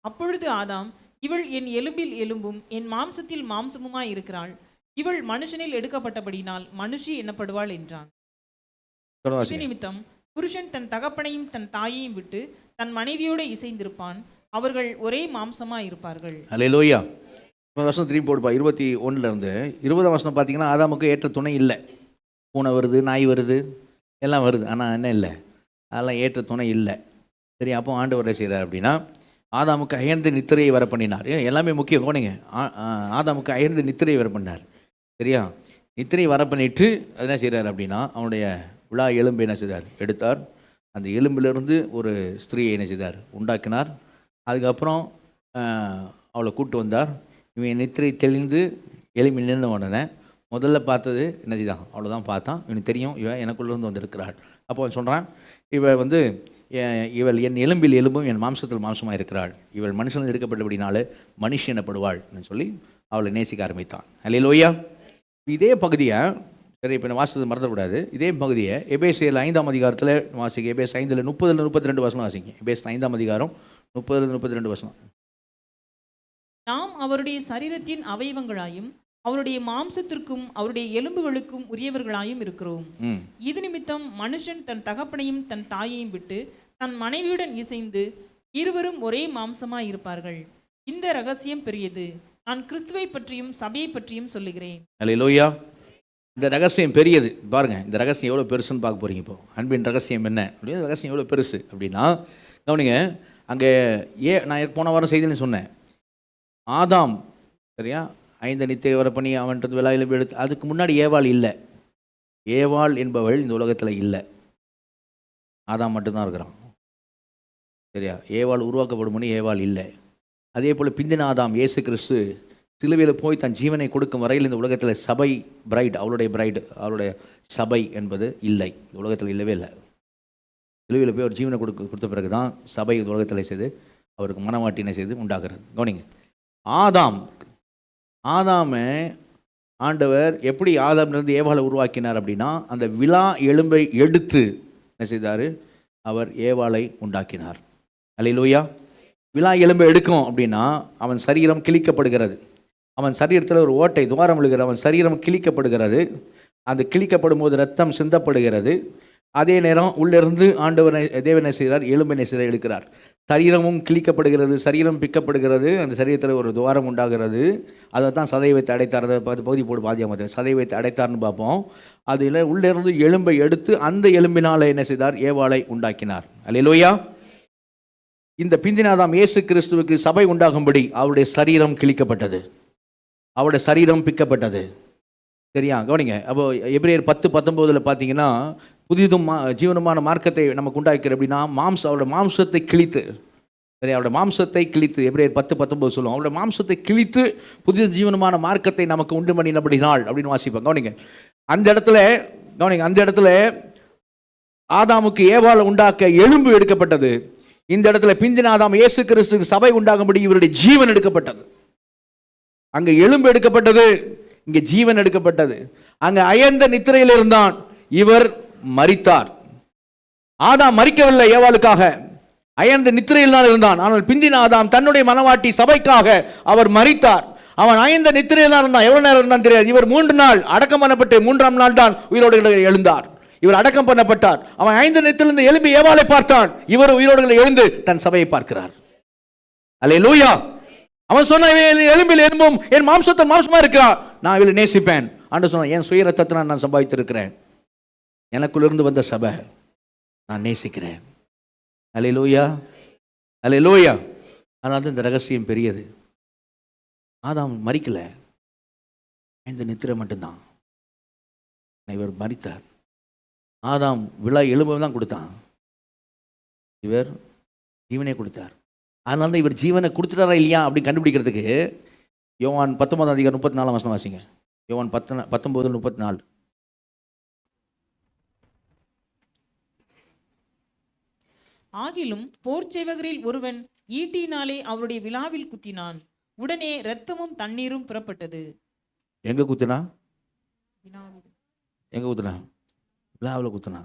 அப்பொழுது ஆதாம், இவள் என் எலும்பில் எலும்பும் என் மாம்சத்தில் மாம்சமுமாய் இருக்கிறாள். இவள் மனுஷனில் எடுக்கப்பட்டபடினால் மனுஷி என்னப்படுவாள் என்றான். இது நிமித்தம் புருஷன் தன் தகப்பனையும் தன் தாயையும் விட்டு தன் மனைவியோடு இசைந்திருப்பான். அவர்கள் ஒரே மாம்சமாய் இருப்பார்கள். அல்லேலூயா. வசனம் திரும்பி போடுப்பா. 21 20 வசனம் பார்த்தீங்கன்னா, ஆதாமுக்கு ஏற்ற துணை இல்லை. பூனை வருது, நாய் வருது, எல்லாம் வருது, ஆனால் என்ன இல்லை, அதெல்லாம் ஏற்ற துணை இல்லை. சரி, அப்போ ஆண்டவர் என்ன செய்கிறார் அப்படின்னா, ஆதாமுக்கு அயர்ந்து நித்திரையை வர பண்ணினார். எல்லாமே முக்கியம் கவனிங்க. ஆதாமுக்கு அயர்ந்து நித்திரையை வர பண்ணார். சரியா? நித்திரையை வர பண்ணிட்டு என்ன செய்கிறார் அப்படின்னா, அவனுடைய விழா எலும்பை என்ன செய்தார், எடுத்தார். அந்த எலும்பிலிருந்து ஒரு ஸ்திரீயை என்ன செய்தார், உண்டாக்கினார். அதுக்கப்புறம் அவளை கூப்பிட்டு வந்தார். இவன் நித்திரை தெளிந்து எலும்பி நின்று உடனே முதல்ல பார்த்தது என்ன செய்தான், அவ்வளோதான் பார்த்தான். இவனுக்கு தெரியும் இவன் எனக்குள்ளேருந்து வந்திருக்கிறாள். அப்போ அவன் சொல்கிறான், இவள் என் எலும்பில் எலும்பும் என் மாம்சத்தில் மாம்சமாக இருக்கிறாள். இவள் மனுஷன் எடுக்கப்பட்டபடினால மனுஷி எனப்படுவாள் சொல்லி அவளை நேசிக்க ஆரம்பித்தான். அல்லேலூயா. இதே பகுதியை சரி, இப்போ நான் வாசித்தது மறந்துடக்கூடாது. இதே பகுதியை எபேசியர் 5ஆம் அதிகாரத்தில் வாசிங்க. எபேஸ் 5 30-32 வசனம் வாசிங்க. எபேஸ் 5ஆம் அதிகாரம் 30-32 வசனம். நாம் அவருடைய சரீரத்தின் அவயவங்களாயும் அவருடைய மாம்சத்திற்கும் அவருடைய எலும்புகளுக்கும் உரியவர்களாயும் இருக்கிறோம். இது நிமித்தம் மனுஷன் தன் தகப்பனையும் தன் தாயையும் விட்டு தன் மனைவியுடன் இசைந்து இருவரும் ஒரே மாம்சமாய் இருப்பார்கள். இந்த ரகசியம் பெரியது. நான் கிறிஸ்துவை பற்றியும் சபையை பற்றியும் சொல்லுகிறேன். அல்லேலூயா. இந்த ரகசியம் பெரியது. பாருங்கள், இந்த ரகசியம் எவ்வளோ பெருசுன்னு பார்க்க போகிறீங்க. இப்போ அன்பின் ரகசியம் என்ன அப்படின்னு, ரகசியம் எவ்வளோ பெருசு அப்படின்னா கவனிங்க. அங்கே நான் போன வாரம் செய்தின்னு சொன்னேன். ஆதாம் சரியா 5 நித்திரை வர பண்ணி அவன்றது விழாவில் எடுத்து, அதுக்கு முன்னாடி ஏவாள் இல்லை. ஏவாள் என்பவள் இந்த உலகத்தில் இல்லை. ஆதாம் மட்டும்தான் இருக்கிறான். சரியா? ஏவாள் உருவாக்கப்படும் முன்னே ஏவாள் இல்லை. அதே போல் பிந்தின ஆதாம் இயேசு கிறிஸ்து சிலுவையில் போய் தன் ஜீவனை கொடுக்கும் வரையில் இந்த உலகத்தில் சபை பிரைட், அவளுடைய சபை என்பது இல்லை, இந்த உலகத்தில் இல்லவே இல்லை. சிலுவையில் போய் ஒரு ஜீவனை கொடுத்த பிறகு தான் சபை இந்த உலகத்தில் செய்து அவருக்கு மனவாட்டினை செய்து உண்டாகிறது. கவனிங்க, ஆதாமை ஆண்டவர் எப்படி ஆதாமிலிருந்து ஏவாளை உருவாக்கினார் அப்படின்னா, அந்த விலா எலும்பை எடுத்து என்ன செய்தார், அவர் ஏவாளை உண்டாக்கினார். அல்லேலூயா. விலா எலும்பை எடுக்கும் அப்படின்னா அவன் சரீரம் கிழிக்கப்படுகிறது. அவன் சரீரத்தில் ஒரு ஓட்டை துவாரம் விழுகிறது. அவன் சரீரம் கிழிக்கப்படுகிறது. அந்த கிழிக்கப்படும் போது ரத்தம் சிந்தப்படுகிறது. அதே நேரம் உள்ளிருந்து ஆண்டவர் தேவனை செய்கிறார், எலும்பினை செய்கிறார், எடுக்கிறார். சரீரமும் கிழிக்கப்படுகிறது, சரீரம் பிக்கப்படுகிறது, அந்த சரீரத்தில் ஒரு துவாரம் உண்டாகிறது. அதை தான் சதை வைத்து அடைத்தார். அதை பகுதி போடு பாதியாக சதை வைத்து அடைத்தார்னு பார்ப்போம். அதில் உள்ளிருந்து எலும்பை எடுத்து அந்த எலும்பினால் என்ன செய்தார், ஏவாளை உண்டாக்கினார். அல்லேலூயா. இந்த பிந்தினாதாம் இயேசு கிறிஸ்துவுக்கு சபை உண்டாகும்படி அவருடைய சரீரம் கிழிக்கப்பட்டது, அவருடைய சரீரம் பிக்கப்பட்டது. சரியா? கவனிங்க. அப்போ எபிரேயர் 10:19 பார்த்தீங்கன்னா, புதிதும் ஜீவனமான மார்க்கத்தை நமக்கு உண்டாக்கிற அப்படின்னா அவருடைய மாம்சத்தை கிழித்து, சரி, அவருடைய மாம்சத்தை கிழித்து, எபிரேயர் 10:19 சொல்லுவோம், அவருடைய மாம்சத்தை கிழித்து புதிய ஜீவனமான மார்க்கத்தை நமக்கு உண்டு பண்ணினபடினாள் அப்படின்னு வாசிப்போம். கவனிங்க, அந்த இடத்துல ஆதாமுக்கு ஏவாளை உண்டாக்க எலும்பு எடுக்கப்பட்டது. இந்த இடத்துல பிந்தின ஆதாம் இயேசு கிறிஸ்துவுக்கு சபை உண்டாகும்படி இவருடைய ஜீவன் எடுக்கப்பட்டது. அங்க எலும்பு எடுக்கப்பட்டது, இங்க ஜீவன் எடுக்கப்பட்டது. அங்க அயர்ந்த நித்திரையில் இருந்தான், இவர் மரித்தார். ஆதாம் மரிக்கவில்லை ஏவாளுக்காக, அயர்ந்த நித்திரையில் தான் இருந்தான். ஆனால் பிந்தின ஆதாம் தன்னுடைய மனவாட்டி சபைக்காக அவர் மரித்தார். அவன் அயர்ந்த நித்திரையில் தான் இருந்தான். எவ்வளவு நேரம் இருந்தான் தெரியாது. இவர் 3 நாள் அடக்கம் பண்ணப்பட்டு 3ஆம் நாள் தான் உயிரோடு எழுந்தார். இவர் அடக்கம் பண்ணப்பட்டார். அவன் அயர்ந்த நித்திரையிலிருந்து எழும்பி ஏவாளை பார்த்தான். இவர் உயிரோடு எழுந்து தன் சபையை பார்க்கிறார். அல்லேலூயா. அவன் சொன்ன, எலும்பில் எலும்பும் என் மாம்சத்தை மாம்சமா இருக்கிறார், நான் இவளை நேசிப்பேன். ஆண்டு சொன்னான், என் சுய ரத்தத்தை நான் சம்பாதித்திருக்கிறேன், எனக்குள்ளிருந்து வந்த சபை நான் நேசிக்கிறேன். அல்லேலூயா, அல்லேலூயா. ஆனால் இந்த ரகசியம் பெரியது. ஆதாம் மரிக்கல, இந்த நித்திரை மட்டும்தான். இவர் மரித்தார். ஆதாம் விழா எலும்பு தான் கொடுத்தான், இவர் ஜீவனை கொடுத்தார். அதனால தான் இவர் ஜீவனை கொடுத்துட்டாரா இல்லையா அப்படின்னு கண்டுபிடிக்கிறதுக்கு யோவான் 19:34 வாசிங்க. யோவான் 19:34. ஆகிலும் போர்ச்சேவகரில் ஒருவன் ஈட்டினாலே அவருடைய விலாவில் குத்தினான், உடனே இரத்தமும் தண்ணீரும் புறப்பட்டது. எங்க குத்துனா? எங்க குத்துனா? விழாவில் குத்துனா.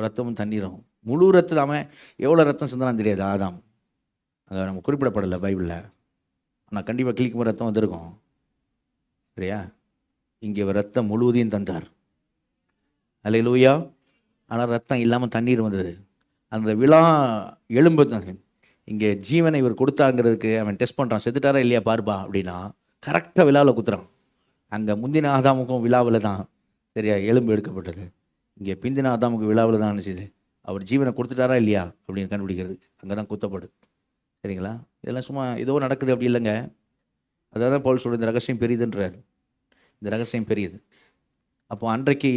ரத்தமும் தண்ணீரும், முழு ரத்தம். அவன் எவ்வளோ ரத்தம் சிந்தனான்னு தெரியாது ஆதாம், அங்கே நம்ம குறிப்பிடப்படலை பைபிளில். ஆனால் கண்டிப்பாக கிளிக்கும் ரத்தம் வந்திருக்கும், சரியா? இங்கே ரத்தம் முழுவதையும் தந்தார். அல்லேலூயா. ஆனால் ரத்தம் இல்லாமல் தண்ணீர் வந்தது. அந்த விழா எலும்பு இங்கே ஜீவனை இவர் கொடுத்தாங்கிறதுக்கு அவன் டெஸ்ட் பண்ணுறான். செத்துட்டாரா இல்லையா பாருப்பா அப்படின்னா, கரெக்டாக விழாவில் குத்துறான். அங்கே முந்தின ஆதாமுக்கும் விழாவில் தான் சரியா எலும்பு எடுக்கப்பட்டது. இங்கே பிந்தின ஆதாமுக்கு விழாவில் தான் நினச்சிது அவர் ஜீவனை கொடுத்துட்டாரா இல்லையா அப்படின்னு கண்டுபிடிக்கிறது. அங்கே தான் குத்தப்படுது, சரிங்களா? இதெல்லாம் சும்மா ஏதோ நடக்குது அப்படி இல்லைங்க. அதாவது பவுல் சொல்ற, இந்த ரகசியம் பெரியதுன்றார். இந்த ரகசியம் பெரியது. அப்போ அன்றைக்கு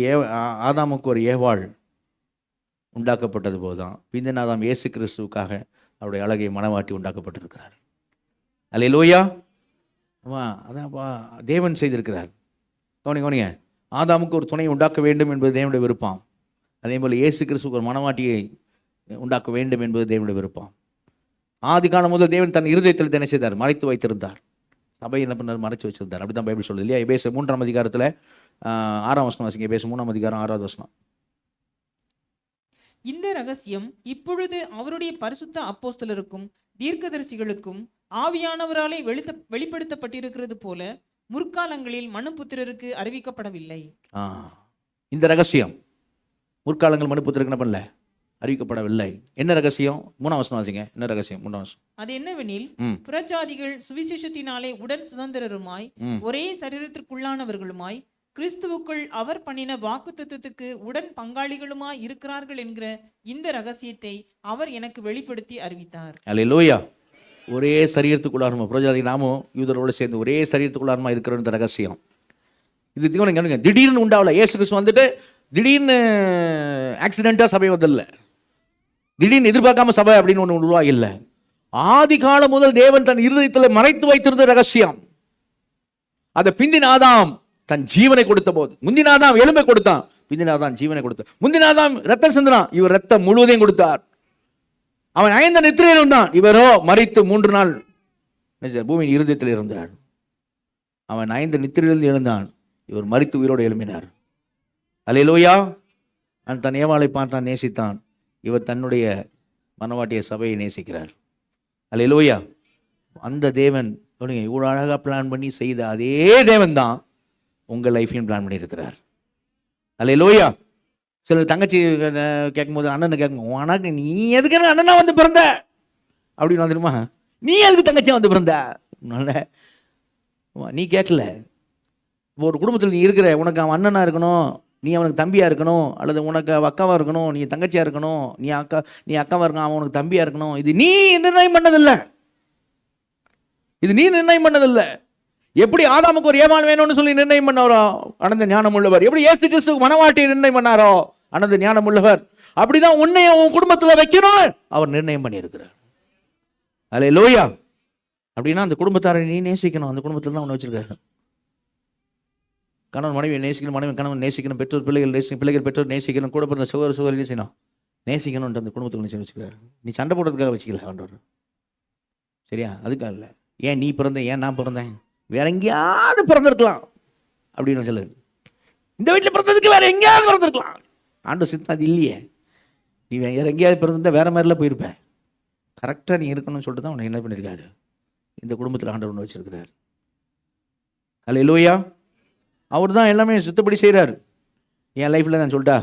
ஆதாமுக்கு ஒரு ஏவாள் உண்டாக்கப்பட்டது போதுதான் பிந்தின ஆதாம் இயேசு கிறிஸ்துவுக்காக அவருடைய அழகை மனவாட்டி உண்டாக்கப்பட்டிருக்கிறார். அல்லேலூயா. அதான்ப்பா தேவன் செய்திருக்கிறார். கவனிங்க, ஆதாமுக்கு ஒரு துணை உண்டாக்க வேண்டும் என்பது தேவனுடைய விருப்பம். அதே போல் இயேசு கிறிஸ்துவுக்கு ஒரு மனவாட்டியை உண்டாக்க வேண்டும் என்பது தேவனுடைய விருப்பம். ஆதி காலம் முதல் தேவன் தன் இருதயத்தில் என்ன செய்தார்? மறைத்து வைத்திருந்தார். சபை என்ன பண்ணார்? மறைச்சு வச்சிருந்தார். அப்படி தான் பைபிள் சொல்லுது இல்லையா? எபேசு 3ஆம் அதிகாரத்தில் 6ஆம் வசனம் வாசிங்க. எபேசு 3ஆம் அதிகாரம் 6வது வசனம். இந்த ரகசியம் இப்பொழுது அவருடைய பரிசுத்த அப்போஸ்தலருக்கும் தீர்க்கதரிசிகளுக்கும் ஆவியானவராலே வெளிப்படுத்தப்பட்டிருக்கிறது போல முற்காலங்களில் மனுபுத்திரருக்கு அறிவிக்கப்படவில்லை. இந்த ரகசியம் முற்காலங்கள் மனுபுத்திரருக்கு என்ன பண்ணல? அறிவிக்கப்படவில்லை. என்ன ரகசியம்? 3ஆம் வசனம் வாசிங்க. என்ன ரகசியம்? 3ஆம் வசனம். அது என்னவெனில், புறஜாதிகள் சுவிசேஷத்தினாலே உடன் சுதந்திரருமாய் ஒரே சரீரத்திற்குள்ளானவர்களுமாய் கிறிஸ்துவுக்குள் அவர் பண்ணின வாக்குத்தத்தத்துக்கு உடன் பங்காளிகளுமாய் இருக்கிறார்கள் என்கிற இந்த ரகசியத்தை அவர் எனக்கு வெளிப்படுத்தி அறிவித்தார். அல்லேலூயா. ஒரே சரீரத்துக்குள்ளாரமா, புறஜாதி நாமும் யூதரோடு சேர்ந்து ஒரே சரீரத்துக்குள்ளாரமா இருக்கிற இந்த ரகசியம். இது திடீர்னு உண்டாவல. இயேசு கிறிஸ்து வந்துட்டு திடீர்னு ஆக்சிடென்ட்டாக சபை வந்ததில்லை, திடீர்னு எதிர்பார்க்காம சபை அப்படின்னு ஒன்று உருவாகல. ஆதி காலம் முதல் தேவன் தன் இருதயத்தில் மறைத்து வைத்திருந்த ரகசியம். அதை பிந்தின ஆதாம் தன் ஜீவனை கொடுத்த போது, முந்தின ஆதாம் எலும்பை கொடுத்தான், பிந்தின ஆதாம் ஜீவனை கொடுத்தான். முந்தின ஆதாம் ரத்தம் சிந்தினான், இவர் ரத்தம் முழுவதையும் கொடுத்தார். அவன் அயர்ந்த நித்திரையில் இருந்தான், இவரோ மரித்து 3 நாள் பூமியின் இருதயத்தில் இருந்தார். அவன் அயர்ந்த நித்திரையிலிருந்து எழுந்தான், இவர் மரித்து உயிரோடு எழும்பினார். அல்லேலூயா. அவன் தன் ஏவாளை பார்த்தான், நேசித்தான். இவர் தன்னுடைய மனவாட்டிய சபையை நேசிக்கிறார். அல்லேலூயா. அந்த தேவன் இவ்வளோ அழகாக பிளான் பண்ணி செய்த அதே தேவன் தான் உங்கள் லைஃபையும் பிளான் பண்ணியிருக்கிறார். அல்லேலூயா. சிலர் தங்கச்சி கேட்கும்போது, அண்ணனை கேட்கும், உனக்கு நீ எதுக்கு அண்ணனா வந்து பிறந்த அப்படின்னு வந்துடுமா? நீ எதுக்கு தங்கச்சியா வந்து பிறந்த? நீ கேட்கல. ஒரு குடும்பத்தில் நீ இருக்கிற, உனக்கு அவன் அண்ணனா இருக்கணும், நீ அவனுக்கு தம்பியாக இருக்கணும், அல்லது உனக்கு அக்காவாக இருக்கணும், நீ தங்கச்சியாக இருக்கணும், நீ அக்காவாக இருக்கணும், அவன் உனக்கு தம்பியாக இருக்கணும். இது நீ நிர்ணயம் பண்ணதில்லை. இது நீ நிர்ணயம் பண்ணதில்லை. எப்படி ஆதாமுக்கு ஒரு ஏவாள் வேணும்னு சொல்லி நிர்ணயம் பண்ணாரோ அனந்த ஞானம் உள்ளவர், எப்படி இயேசு கிறிஸ்துவுக்கு மனவாட்டியை நிர்ணயம் பண்ணாரோ அனந்த ஞானம் உள்ளவர், அப்படிதான் உன்னைய உன் குடும்பத்தில் வைக்கணும் அவர் நிர்ணயம் பண்ணியிருக்கிறார். அல்லேலூயா. அப்படின்னா அந்த குடும்பத்தாரை நீ நேசிக்கணும். அந்த குடும்பத்தில் தான் உன்னை வச்சிருக்காரு. கணவன் மனைவியை நேசிக்கணும், மனைவி கணவன் நேசிக்கணும், பெற்றோர் பிள்ளைகள் நேசிக்கணும், பிள்ளைகள் பெற்றோர் நேசிக்கணும், கூட பிறந்த சகோதர சகோதரி நேசிக்கணும், நேசிக்கணும்ன்ற அந்த குடும்பத்துக்கு நிச்சயம் வச்சுக்கிறாரு. நீ சண்டை போடுறதுக்காக வச்சுக்கல ஆண்டவர், சரியா? அதுக்காக இல்லை. ஏன் நீ பிறந்தேன், ஏன் நான் பிறந்தேன், வேற எங்கேயாவது பிறந்திருக்கலாம் அப்படின்னு சொல்லுது. இந்த வீட்டில் பிறந்ததுக்கு வேற எங்கேயாவது பிறந்திருக்கலாம் ஆண்டவர் சித்தம் அது இல்லையே. நீ வேற எங்கேயாவது பிறந்திருந்தா வேறு மாதிரிலாம் போயிருப்பேன். கரெக்டாக நீ இருக்கணும்னு சொல்லிட்டு தான் உன்னை என்ன பண்ணியிருக்காரு, இந்த குடும்பத்தில் ஆண்டவர் ஒன்று வச்சிருக்கிறார். அல்லேலூயா. அவர் தான் எல்லாமே சுத்தப்படி செய்கிறார். என் லைஃப்பில் நான் சொல்லிட்டா,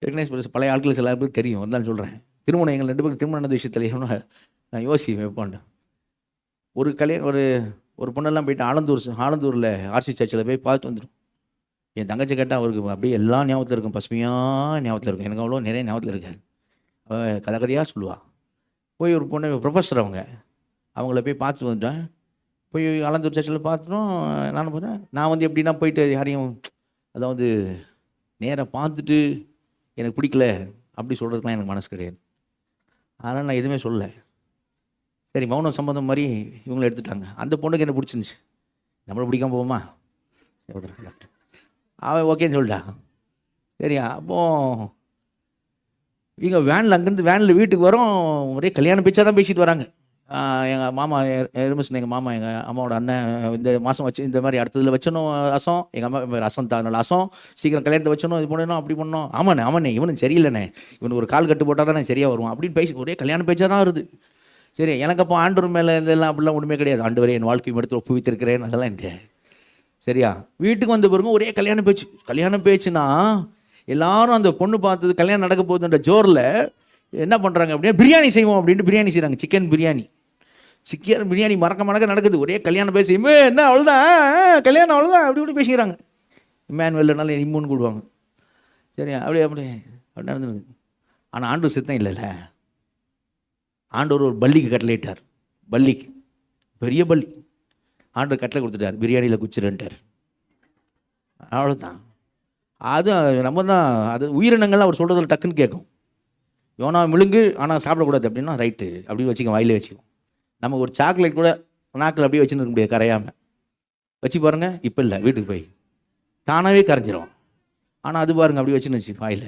ஏற்கனவே பழைய ஆட்கள் சில பேருக்கு தெரியும், ஒரு நாள் சொல்கிறேன். திருமணம் எங்கள் 2 பேருக்கு திருமண விஷயத்தில் நான் வைப்பேன். ஒரு ஒரு பொண்ணெல்லாம் போயிட்டு ஆலந்தூரில் ஆர்சி சர்ச்சில் போய் பார்த்து வந்துடும். என் தங்கச்சி கேட்டால் அவருக்கு அப்படியே எல்லாம் ஞாபகத்தில் இருக்கும், பசுமையாக ஞாபகத்தில் இருக்கும். எனக்கு அவ்வளோ நிறைய ஞாபகத்தில் இருக்காது. அவள் கதையாக சொல்லுவாள். போய் ஒரு பொண்ணு ப்ரொஃபஸர் அவங்கள போய் பார்த்து வந்துட்டேன். போய் ஆலந்தூர் சர்ச்சில் பார்த்துட்டோம். நானும் போகிறேன். நான் எப்படின்னா போயிட்டு யாரையும் அதாவது நேராக பார்த்துட்டு எனக்கு பிடிக்கல அப்படி சொல்கிறதுக்குலாம் எனக்கு மனசு கிடையாது. அதனால் நான் எதுவுமே சொல்லலை. சரி, மௌனம் சம்பந்தம் மாதிரி இவங்களை எடுத்துட்டாங்க. அந்த பொண்ணுக்கு என்ன பிடிச்சிருந்துச்சு, நம்மளை பிடிக்காம போவோமா? அவன் ஓகேன்னு சொல்லிட்டா. சரியா, அப்போது இங்கே அங்கேருந்து வேனில் வீட்டுக்கு வரோம். ஒரே கல்யாண பேச்சாக தான் பேசிட்டு வராங்க. எங்கள் மாமா எருமசன், எங்கள் மாமா எங்கள் அம்மாவோட அண்ணன், இந்த மாதம் வச்சு இந்த மாதிரி அடுத்ததில் வச்சணும் ரசம். எங்கள் அம்மா ரசம் தான் ரசம், சீக்கிரம் கல்யாணத்தை வச்சணும், இது பண்ணணும் அப்படி பண்ணணும். ஆமாண்ணே இவனும் சரியில்லைண்ணே, இவனுக்கு ஒரு கால் கட்டு போட்டால் தானே சரியாக வருவான் அப்படின்னு பேசி ஒரே கல்யாண பேச்சாக தான் வருது. சரி, எனக்கு அப்போ ஆண்டவர் மேலே இதெல்லாம் அப்படிலாம் ஒன்றுமே கிடையாது. ஆண்டவரே என் வாழ்க்கையை எடுத்து ஒப்புவித்திருக்கிறேன் அதெல்லாம் இல்லை. சரியா, வீட்டுக்கு வந்த பிறகு ஒரே கல்யாண பேச்சுன்னா எல்லாரும் அந்த பொண்ணு பார்த்தது கல்யாணம் நடக்க போகுதுன்ற ஜோரில் என்ன பண்ணுறாங்க அப்படின்னா, பிரியாணி செய்வோம் அப்படின்ட்டு பிரியாணி செய்கிறாங்க. சிக்கன் பிரியாணி மறக்க நடக்குது. ஒரே கல்யாணம் பேசி என்ன அவ்வளோதான், கல்யாணம் அவ்வளோதான் அப்படி இப்படி பேசிக்கிறாங்க. மேனுவல்னால இம்முன்னு கூடுவாங்க. சரியா, அப்படி நடந்துருக்கு. ஆனால் ஆண்டவர் சித்தம் இல்லைல்ல. ஆண்டவர் ஒரு பள்ளிக்கு கட்டளையிட்டார். பள்ளிக்கு பெரிய பள்ளி ஆண்டவர் கட்டளை கொடுத்துட்டார், பிரியாணியில் குச்சிருன்ட்டார். அவ்வளோதான். அது நம்ம தான் அது உயிரினங்கள்லாம் அவர் சொல்கிறதில் டக்குன்னு கேட்கும். யோனா விழுங்கு ஆனால் சாப்பிடக்கூடாது அப்படின்னா ரைட்டு அப்படி வச்சுக்கோம், வாயிலே வச்சுக்கோம். நமக்கு ஒரு சாக்லேட் கூட நாக்கில் அப்படியே வச்சுன்னு இருக்க முடியாது, கரையாமல் வச்சு பாருங்கள். இப்போ இல்லை, வீட்டுக்கு போய் தானாகவே கரைஞ்சிரும். ஆனால் அது பாருங்கள் அப்படி வச்சுன்னு வச்சு வாயில்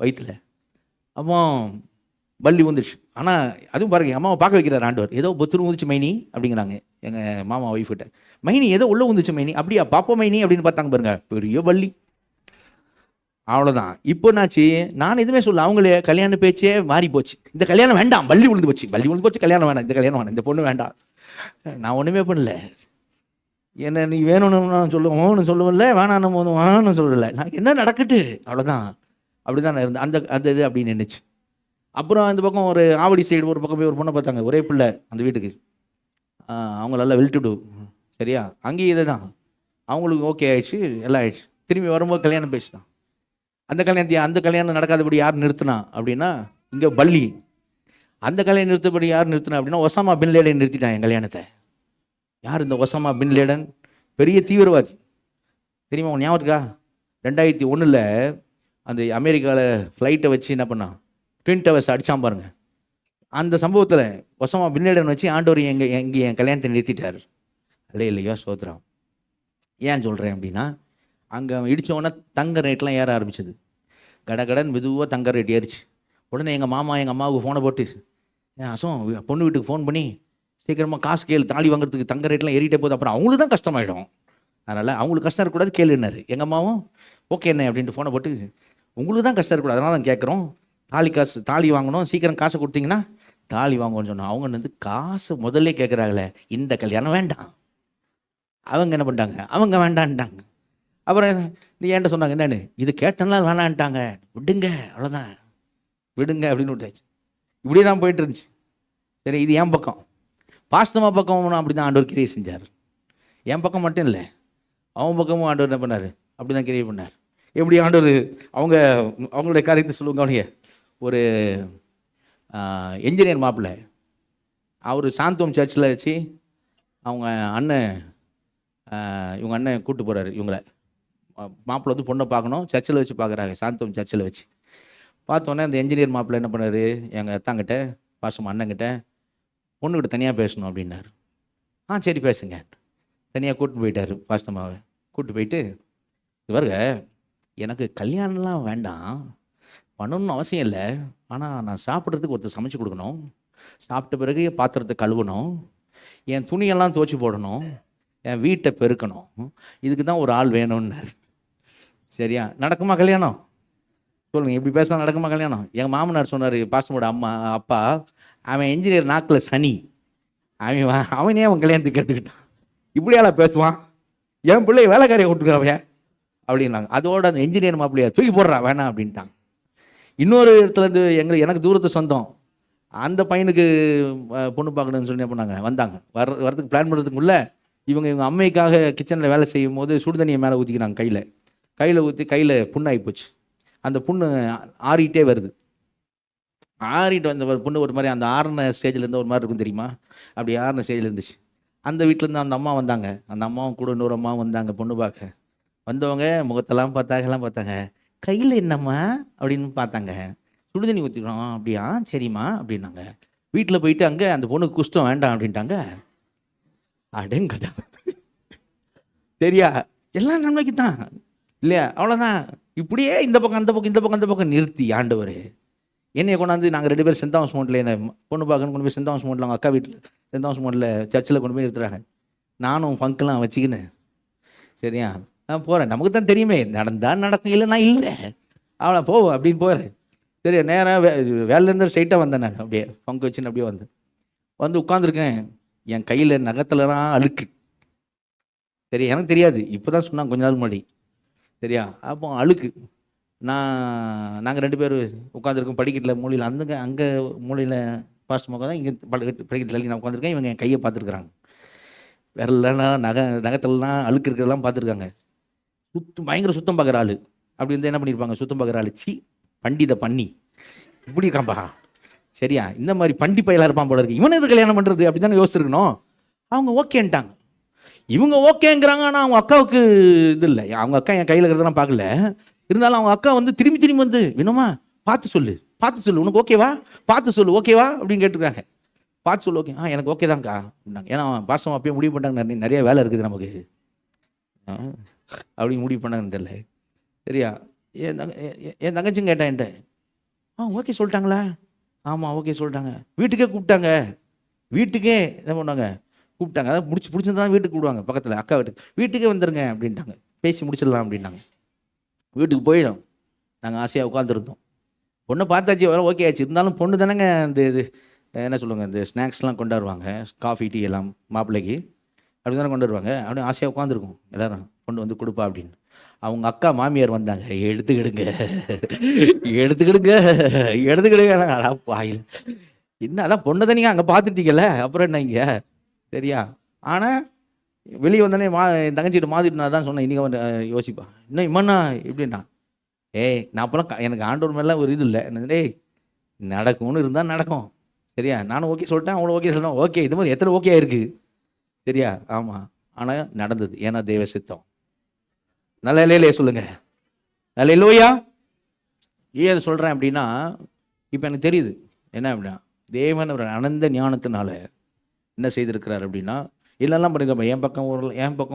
வயிற்றில். அப்போ பள்ளி வந்துடுச்சு. ஆனால் அதுவும் பாருங்கள், எங்கள் அம்மாவை பார்க்க வைக்கிறார் ஆண்டவர். ஏதோ பொத்துரு ஊந்துச்சு மைனி அப்படிங்கிறாங்க எங்கள் மாமா ஒய்ஃப்கிட்ட. மைனி ஏதோ உள்ளே ஊந்துச்சு மைனி, அப்படியா பாப்பா மைனி அப்படின்னு பார்த்தாங்க பாருங்க, பெரிய பள்ளி. அவ்வளோதான். இப்போ என்னாச்சு, நான் எதுவுமே சொல்ல, அவங்களே கல்யாண பேச்சே மாறி போச்சு. இந்த கல்யாணம் வேண்டாம், பள்ளி விழுந்து போச்சு, கல்யாணம் வேண்டாம், இந்த கல்யாணம் வேண்டாம், இந்த பொண்ணு வேண்டாம். நான் ஒன்றுமே பண்ணல. என்ன நீ வேணும்னு நான் சொல்லுவோம்னு சொல்லுவில்ல, வேணான்னு போதும் வேணும்னு சொல்லலை. நான் என்ன நடக்கட்டு அவ்வளோதான். அப்படி தான் நான் இருந்தேன். அந்த இது அப்படி நின்றுச்சு. அப்புறம் அந்த பக்கம் ஒரு ஆவடி சைடு ஒரு பக்கம் போய் ஒரு பொண்ணை பார்த்தாங்க, ஒரே பிள்ளை அந்த வீட்டுக்கு. அவங்க நல்லா வெல்டுடு. சரியா, அங்கேயும் இதை தான் அவங்களுக்கு ஓகே ஆயிடுச்சு, எல்லாம் ஆயிடுச்சு. திரும்பி வரும்போது கல்யாணம் பேசிட்டான். அந்த கல்யாணம் நடக்காதபடி யார் நிறுத்தினா அப்படின்னா இங்கே பள்ளி. அந்த கல்யாணம் நிறுத்தபடி யார் நிறுத்தினா அப்படின்னா ஒசாமா பின் லேடன் நிறுத்திட்டான் என் கல்யாணத்தை. யார் இந்த ஒசாமா பின் லேடன்? பெரிய தீவிரவாதி தெரியுமா? உன் ஞாபகம் இருக்கா? 2001 அந்த அமெரிக்காவில் ஃப்ளைட்டை வச்சு என்ன பண்ணான், ட்வின் டவர்ஸ் அடித்தான் பாருங்க. அந்த சம்பவத்தில் ஒசாமா பின் லேடன் வச்சு ஆண்டவர் எங்கே என் கல்யாணத்தை நிறுத்திட்டார். இல்லையா சோத்ரம். ஏன் சொல்கிறேன் அப்படின்னா, அங்கே இடித்தோடனே தங்க ரேட்லாம் ஏற ஆரம்பிச்சது. கடன் மெதுவாக தங்க ரேட் ஏறிச்சு. உடனே எங்கள் மாமா எங்கள் அம்மாவுக்கு ஃபோனை போட்டு, பொண்ணு வீட்டுக்கு ஃபோன் பண்ணி சீக்கிரமாக காசு கேளு, தாலி வாங்குறதுக்கு தங்க ரேட்லாம் ஏறிட்டே போகுது, அப்புறம் அவங்களுக்கு தான் கஷ்டமாயிடும், அதனால் அவங்களுக்கு கஷ்டம் இருக்கக்கூடாது கேளுன்னாரு. எங்கள் அம்மாவும் ஓகே என்ன அப்படின்ட்டு ஃபோனை போட்டு, உங்களுக்கு தான் கஷ்டம் இருக்கக்கூடாது அதனால தான் கேட்குறோம், தாலி வாங்கணும், சீக்கிரம் காசை கொடுத்தீங்கன்னா தாலி வாங்குவோன்னு சொன்னோம். அவங்க காசை முதல்ல கேட்குறாங்களே, இந்த கல்யாணம் வேண்டாம். அவங்க என்ன பண்ணிட்டாங்க, அவங்க வேண்டான்ட்டாங்க. அப்புறம் நீ ஏன்ட்ட சொன்னாங்க என்னன்னு, இது கேட்டனால வேணான்ட்டாங்க, விடுங்க அவ்வளோதான், விடுங்க அப்படின்னு விட்டாச்சு. இப்படி தான் போயிட்டு இருந்துச்சு. சரி, இது என் பக்கம். பாஸ்தமா பக்கம் அப்படி தான் ஆண்டவர் கிரியை செஞ்சார். என் பக்கம் மட்டும் இல்லை, அவன் பக்கமும் ஆண்டவர் என்ன பண்ணார், அப்படி தான் கிரியை பண்ணார். எப்படி ஆண்டவர் அவங்களுடைய காரியத்தை சொல்லுவாங்க. அவனுங்க ஒரு என்ஜினியர் மாப்பிள்ளை, அவர் சாந்தோம் சர்ச்சில் வச்சு அவங்க அண்ணன் இவங்க அண்ணன் கூப்பிட்டு போகிறாரு. இவங்கள மாப்பிள்ளை வந்து பொண்ணை பார்க்கணும், சர்ச்சில் வச்சு பார்க்குறாங்க, சாந்தோம் சர்ச்சில் வச்சு. பார்த்தோன்னே அந்த என்ஜினியர் மாப்பிள்ளை என்ன பண்ணார், எங்கள் அத்தாங்கிட்ட பாசம் அண்ணங்கிட்ட பொண்ணுக்கிட்ட தனியாக பேசணும் அப்படின்னாரு. சரி பேசுங்க. தனியாக கூப்பிட்டு போயிட்டார். பாஸ்டமாவை கூப்பிட்டு போயிட்டு, இவருங்க எனக்கு கல்யாணம்லாம் வேண்டாம், பண்ணணும்னு அவசியம் இல்லை, ஆனால் நான் சாப்பிட்றதுக்கு ஒருத்தர் சமைச்சு கொடுக்கணும், சாப்பிட்ட பிறகு என் பாத்திரத்தை கழுவணும், என் துணியெல்லாம் துவைச்சி போடணும், என் வீட்டை பெருக்கணும், இதுக்கு தான் ஒரு ஆள் வேணும்னார். சரியா, நடக்குமா கல்யாணம்? சொல்லுங்கள், இப்படி பேசலாம் நடக்குமா கல்யாணம்? எங்கள் மாமனார் சொன்னார், பாஸ்டமோட அப்பா, அவன் என்ஜினியர் நாக்கில் சனி, அவனே அவன் கல்யாணத்துக்கு எடுத்துக்கிட்டான், இப்படியால பேசுவான், என் பிள்ளை வேலைக்காரியை விட்டுக்கிறவன் அப்படின்னாங்க. அதோட அந்த என்ஜினியர் மாப்பிள்ளையா தூக்கி போடுறா வேணாம் அப்படின்ட்டாங்க. இன்னொரு இடத்துலேருந்து எனக்கு தூரத்து சொந்தம், அந்த பையனுக்கு பொண்ணு பார்க்கணுன்னு சொல்லி என்ன பண்ணாங்க, வந்தாங்க. வரதுக்கு பிளான் பண்ணுறதுக்குள்ள இவங்க அம்மைக்காக கிச்சனில் வேலை செய்யும் போது சுடுதண்ணியை மேலே ஊற்றிக்கிறாங்க. கையில் ஊற்றி கையில் புண்ணாகி போச்சு. அந்த புண்ணு ஆறிட்டே வருது. ஆறிட்டு வந்த புண்ணு ஒரு மாதிரி அந்த ஆறின ஸ்டேஜ்லேருந்து ஒரு மாதிரி இருக்கும் தெரியுமா, அப்படி ஆறின ஸ்டேஜில் இருந்துச்சு. அந்த வீட்டிலேருந்து அந்த அம்மா வந்தாங்க. அந்த அம்மாவும் கூட இன்னொரு அம்மாவும் வந்தாங்க பொண்ணு பார்க்க. வந்தவங்க முகத்தெல்லாம் பார்த்தாங்க. கையில் என்னம்மா அப்படின்னு பார்த்தாங்க. சுடுதண்ணி ஊற்றிக்கிறோம். அப்படியா, சரிம்மா அப்படின்னாங்க. வீட்டில் போயிட்டு அங்கே அந்த பொண்ணுக்கு குஷ்டம் வேண்டாம் அப்படின்ட்டாங்க. அடேங்கடா, சரியா, எல்லாம் நன்மைக்கு தான் இல்லையா, அவ்வளோதான். இப்படியே இந்த பக்கம் நிறுத்தி ஆண்டவர் என்னையை கொண்டாந்து நாங்கள் 2 பேரும் சென்ட் தாமஸ் மவுண்ட்டில் என்னை பொண்ணு பார்க்கணும் கொண்டு போய் சென்ட் தாமஸ் மவுண்ட்டில் அவங்க அக்கா வீட்டில் சென்ட் தாமஸ் மவுண்ட்டில் சர்ச்சில் கொண்டு போய் நிறுத்துறாங்க. நானும் ஃபங்க்லாம் வச்சுக்கின்னு சரியா நான் போகிறேன். நமக்கு தான் தெரியுமே, நடந்தால் நடக்கும், இல்லைன்னா இல்லை, அவ்வளோ போவோம் அப்படின்னு போகிறேன். சரி, நேராக வேலையிலேருந்து ஸ்ட்ரைட்டாக வந்தேன். நான் அப்படியே ஃபங்க் வச்சுன்னு அப்படியே வந்து உட்காந்துருக்கேன். என் கையில் நகத்துலலாம் அழுக்கு. சரி, எனக்கு தெரியாது, இப்போ தான் சொன்னாங்க கொஞ்ச நாள் முன்னாடி. சரியா, அப்போ அழுக்கு. நாங்கள் 2 பேர் உட்காந்துருக்கோம் படிக்கட்டில் மூலையில். அங்கே மூலையில் பாஸ்ட் மோக்கா தான், இங்கே படிக்கட்டில் நான் உட்காந்துருக்கேன். இவங்க என் கையை பார்த்துருக்குறாங்க. விரலாம் நகத்துலலாம் அழுக்கு இருக்கிறதெல்லாம் பார்த்துருக்காங்க. பயங்கர சுத்தம் பார்க்குற ஆள். அப்படி வந்து என்ன பண்ணியிருப்பாங்க, சுத்தம் பார்க்குற ஆள். பண்டித பண்ணி இப்படி இருக்கான்பா. சரியா, இந்த மாதிரி பண்டி பயிலாக இருப்பான் போல இருக்கு. இவனை எது கல்யாணம் பண்ணுறது அப்படி தானே யோசிச்சிருக்கணும். அவங்க ஓகேன்ட்டாங்க. இவங்க ஓகேங்கிறாங்க. ஆனால் அவங்க அக்காவுக்கு இது இல்லை. அவங்க அக்கா என் கையில் இருக்கிறதெல்லாம் பார்க்கல. இருந்தாலும் அவங்க அக்கா வந்து திரும்பி வந்து, வினோமா பார்த்து சொல்லு, உனக்கு ஓகேவா, பார்த்து சொல்லு, ஓகேவா அப்படின்னு கேட்டுருக்காங்க. பார்த்து சொல்லு, ஓகே, எனக்கு ஓகே தான்க்கா அப்படின்னாங்க. ஏன்னா பாஸ்டம் அப்பயே முடிவு பண்ணாங்க, நிறைய வேலை இருக்குது நமக்கு அப்படி முடிவு பண்ணாங்கன்னு தெரியல. சரியா, என் தங்கச்சியும் கேட்டேன் என்கிட்ட, ஓகே சொல்லிட்டாங்களா? ஆமாம் ஓகே சொல்லிட்டாங்க. வீட்டுக்கே கூப்பிட்டாங்க. வீட்டுக்கே என்ன பண்ணாங்க, கூப்பிட்டாங்க. அதான் பிடிச்சிருந்தா வீட்டுக்கு கூப்பிடுவாங்க, பக்கத்தில் அக்கா வீட்டுக்கே வந்துடுங்க அப்படின்ட்டாங்க. பேசி முடிச்சிடலாம் அப்படின்னாங்க. வீட்டுக்கு போயிடும். நாங்கள் ஆசையாக உட்காந்துருந்தோம். பொண்ணை பார்த்தாச்சு, வர ஓகே ஆச்சு. இருந்தாலும் பொண்ணு தானேங்க இந்த இது என்ன சொல்லுவாங்க, இந்த ஸ்நாக்ஸ்லாம் கொண்டாடுவாங்க, காஃபி டீ எல்லாம் மாப்பிள்ளைக்கு அப்படி தானே கொண்டு வருவாங்க. அப்படியே ஆசையாக உட்காந்துருக்கும் எல்லோரும், பொண்ணு வந்து கொடுப்பா அப்படின்னு. அவங்க அக்கா மாமியார் வந்தாங்க, எடுத்துக்கிடுங்க ஆயில் என்ன, அதான் பொண்ணை தான் நீங்கள் அங்கே பார்த்துட்டீங்கல்ல, அப்புறம் என்ன இங்கே. சரியா, ஆனால் வெளியே வந்தோடனே என் தங்கச்சிட்டு மாதிரிட்டு நான் தான் சொன்னேன், இன்றைக்கி வந்து யோசிப்பா இன்னும் இம்மண்ணா இப்படின்னா. நான் அப்போலாம் எனக்கு ஆண்டவர் மேலாம் ஒரு இது இல்லை. என்ன நடக்கும்னு இருந்தால் நடக்கும். சரியா, நானும் ஓகே சொல்லிட்டேன், அவங்களும் ஓகே சொல்லிட்டேன். ஓகே, இது மாதிரி எத்தனை ஓகே இருக்குது. சரியா, ஆமாம், ஆனால் நடந்தது. ஏன்னா தெய்வ சித்தம். நல்ல இல்லையே சொல்லுங்கள், நல்ல இல்லையா. ஏன் அதை சொல்கிறேன் அப்படின்னா, இப்போ எனக்கு தெரியுது என்ன அப்படின்னா, தேவன் ஒரு அனந்த ஞானத்தினால என்ன செய்திருக்கிறார் அப்படின்னா, இல்லைலாம் பண்ணிருக்க என் பக்கம்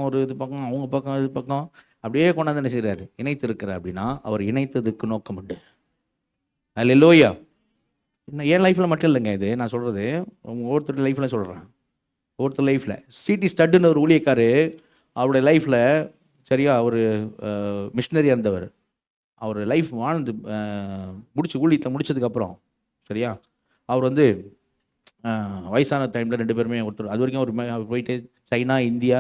ஒரு இது பக்கம், அவங்க பக்கம் இது பக்கம் அப்படியே கொண்டாந்து என்ன செய்கிறாரு, இணைத்திருக்கிறார். அப்படின்னா அவர் இணைத்ததுக்கு நோக்கம் உண்டு. அல்ல இல்லையா. இன்னும் என் லைஃப்பில் மட்டும் இல்லைங்க இது நான் சொல்கிறது, ஒவ்வொருத்தர் லைஃப்பில் சொல்கிறேன். ஒருத்தர் லைஃப்பில் சிடி ஸ்டட்டுன்னு ஒரு ஊழியக்காரு, அவருடைய லைஃப்பில் சரியா ஒரு மிஷினரியாக இருந்தவர். அவர் லைஃப் வாழ்ந்து ஊழியத்தை முடிச்சதுக்கப்புறம் சரியா, அவர் வந்து வயசான டைமில் 2 பேருமே ஒருத்தர் அது வரைக்கும் அவர் போயிட்டு சைனா, இந்தியா,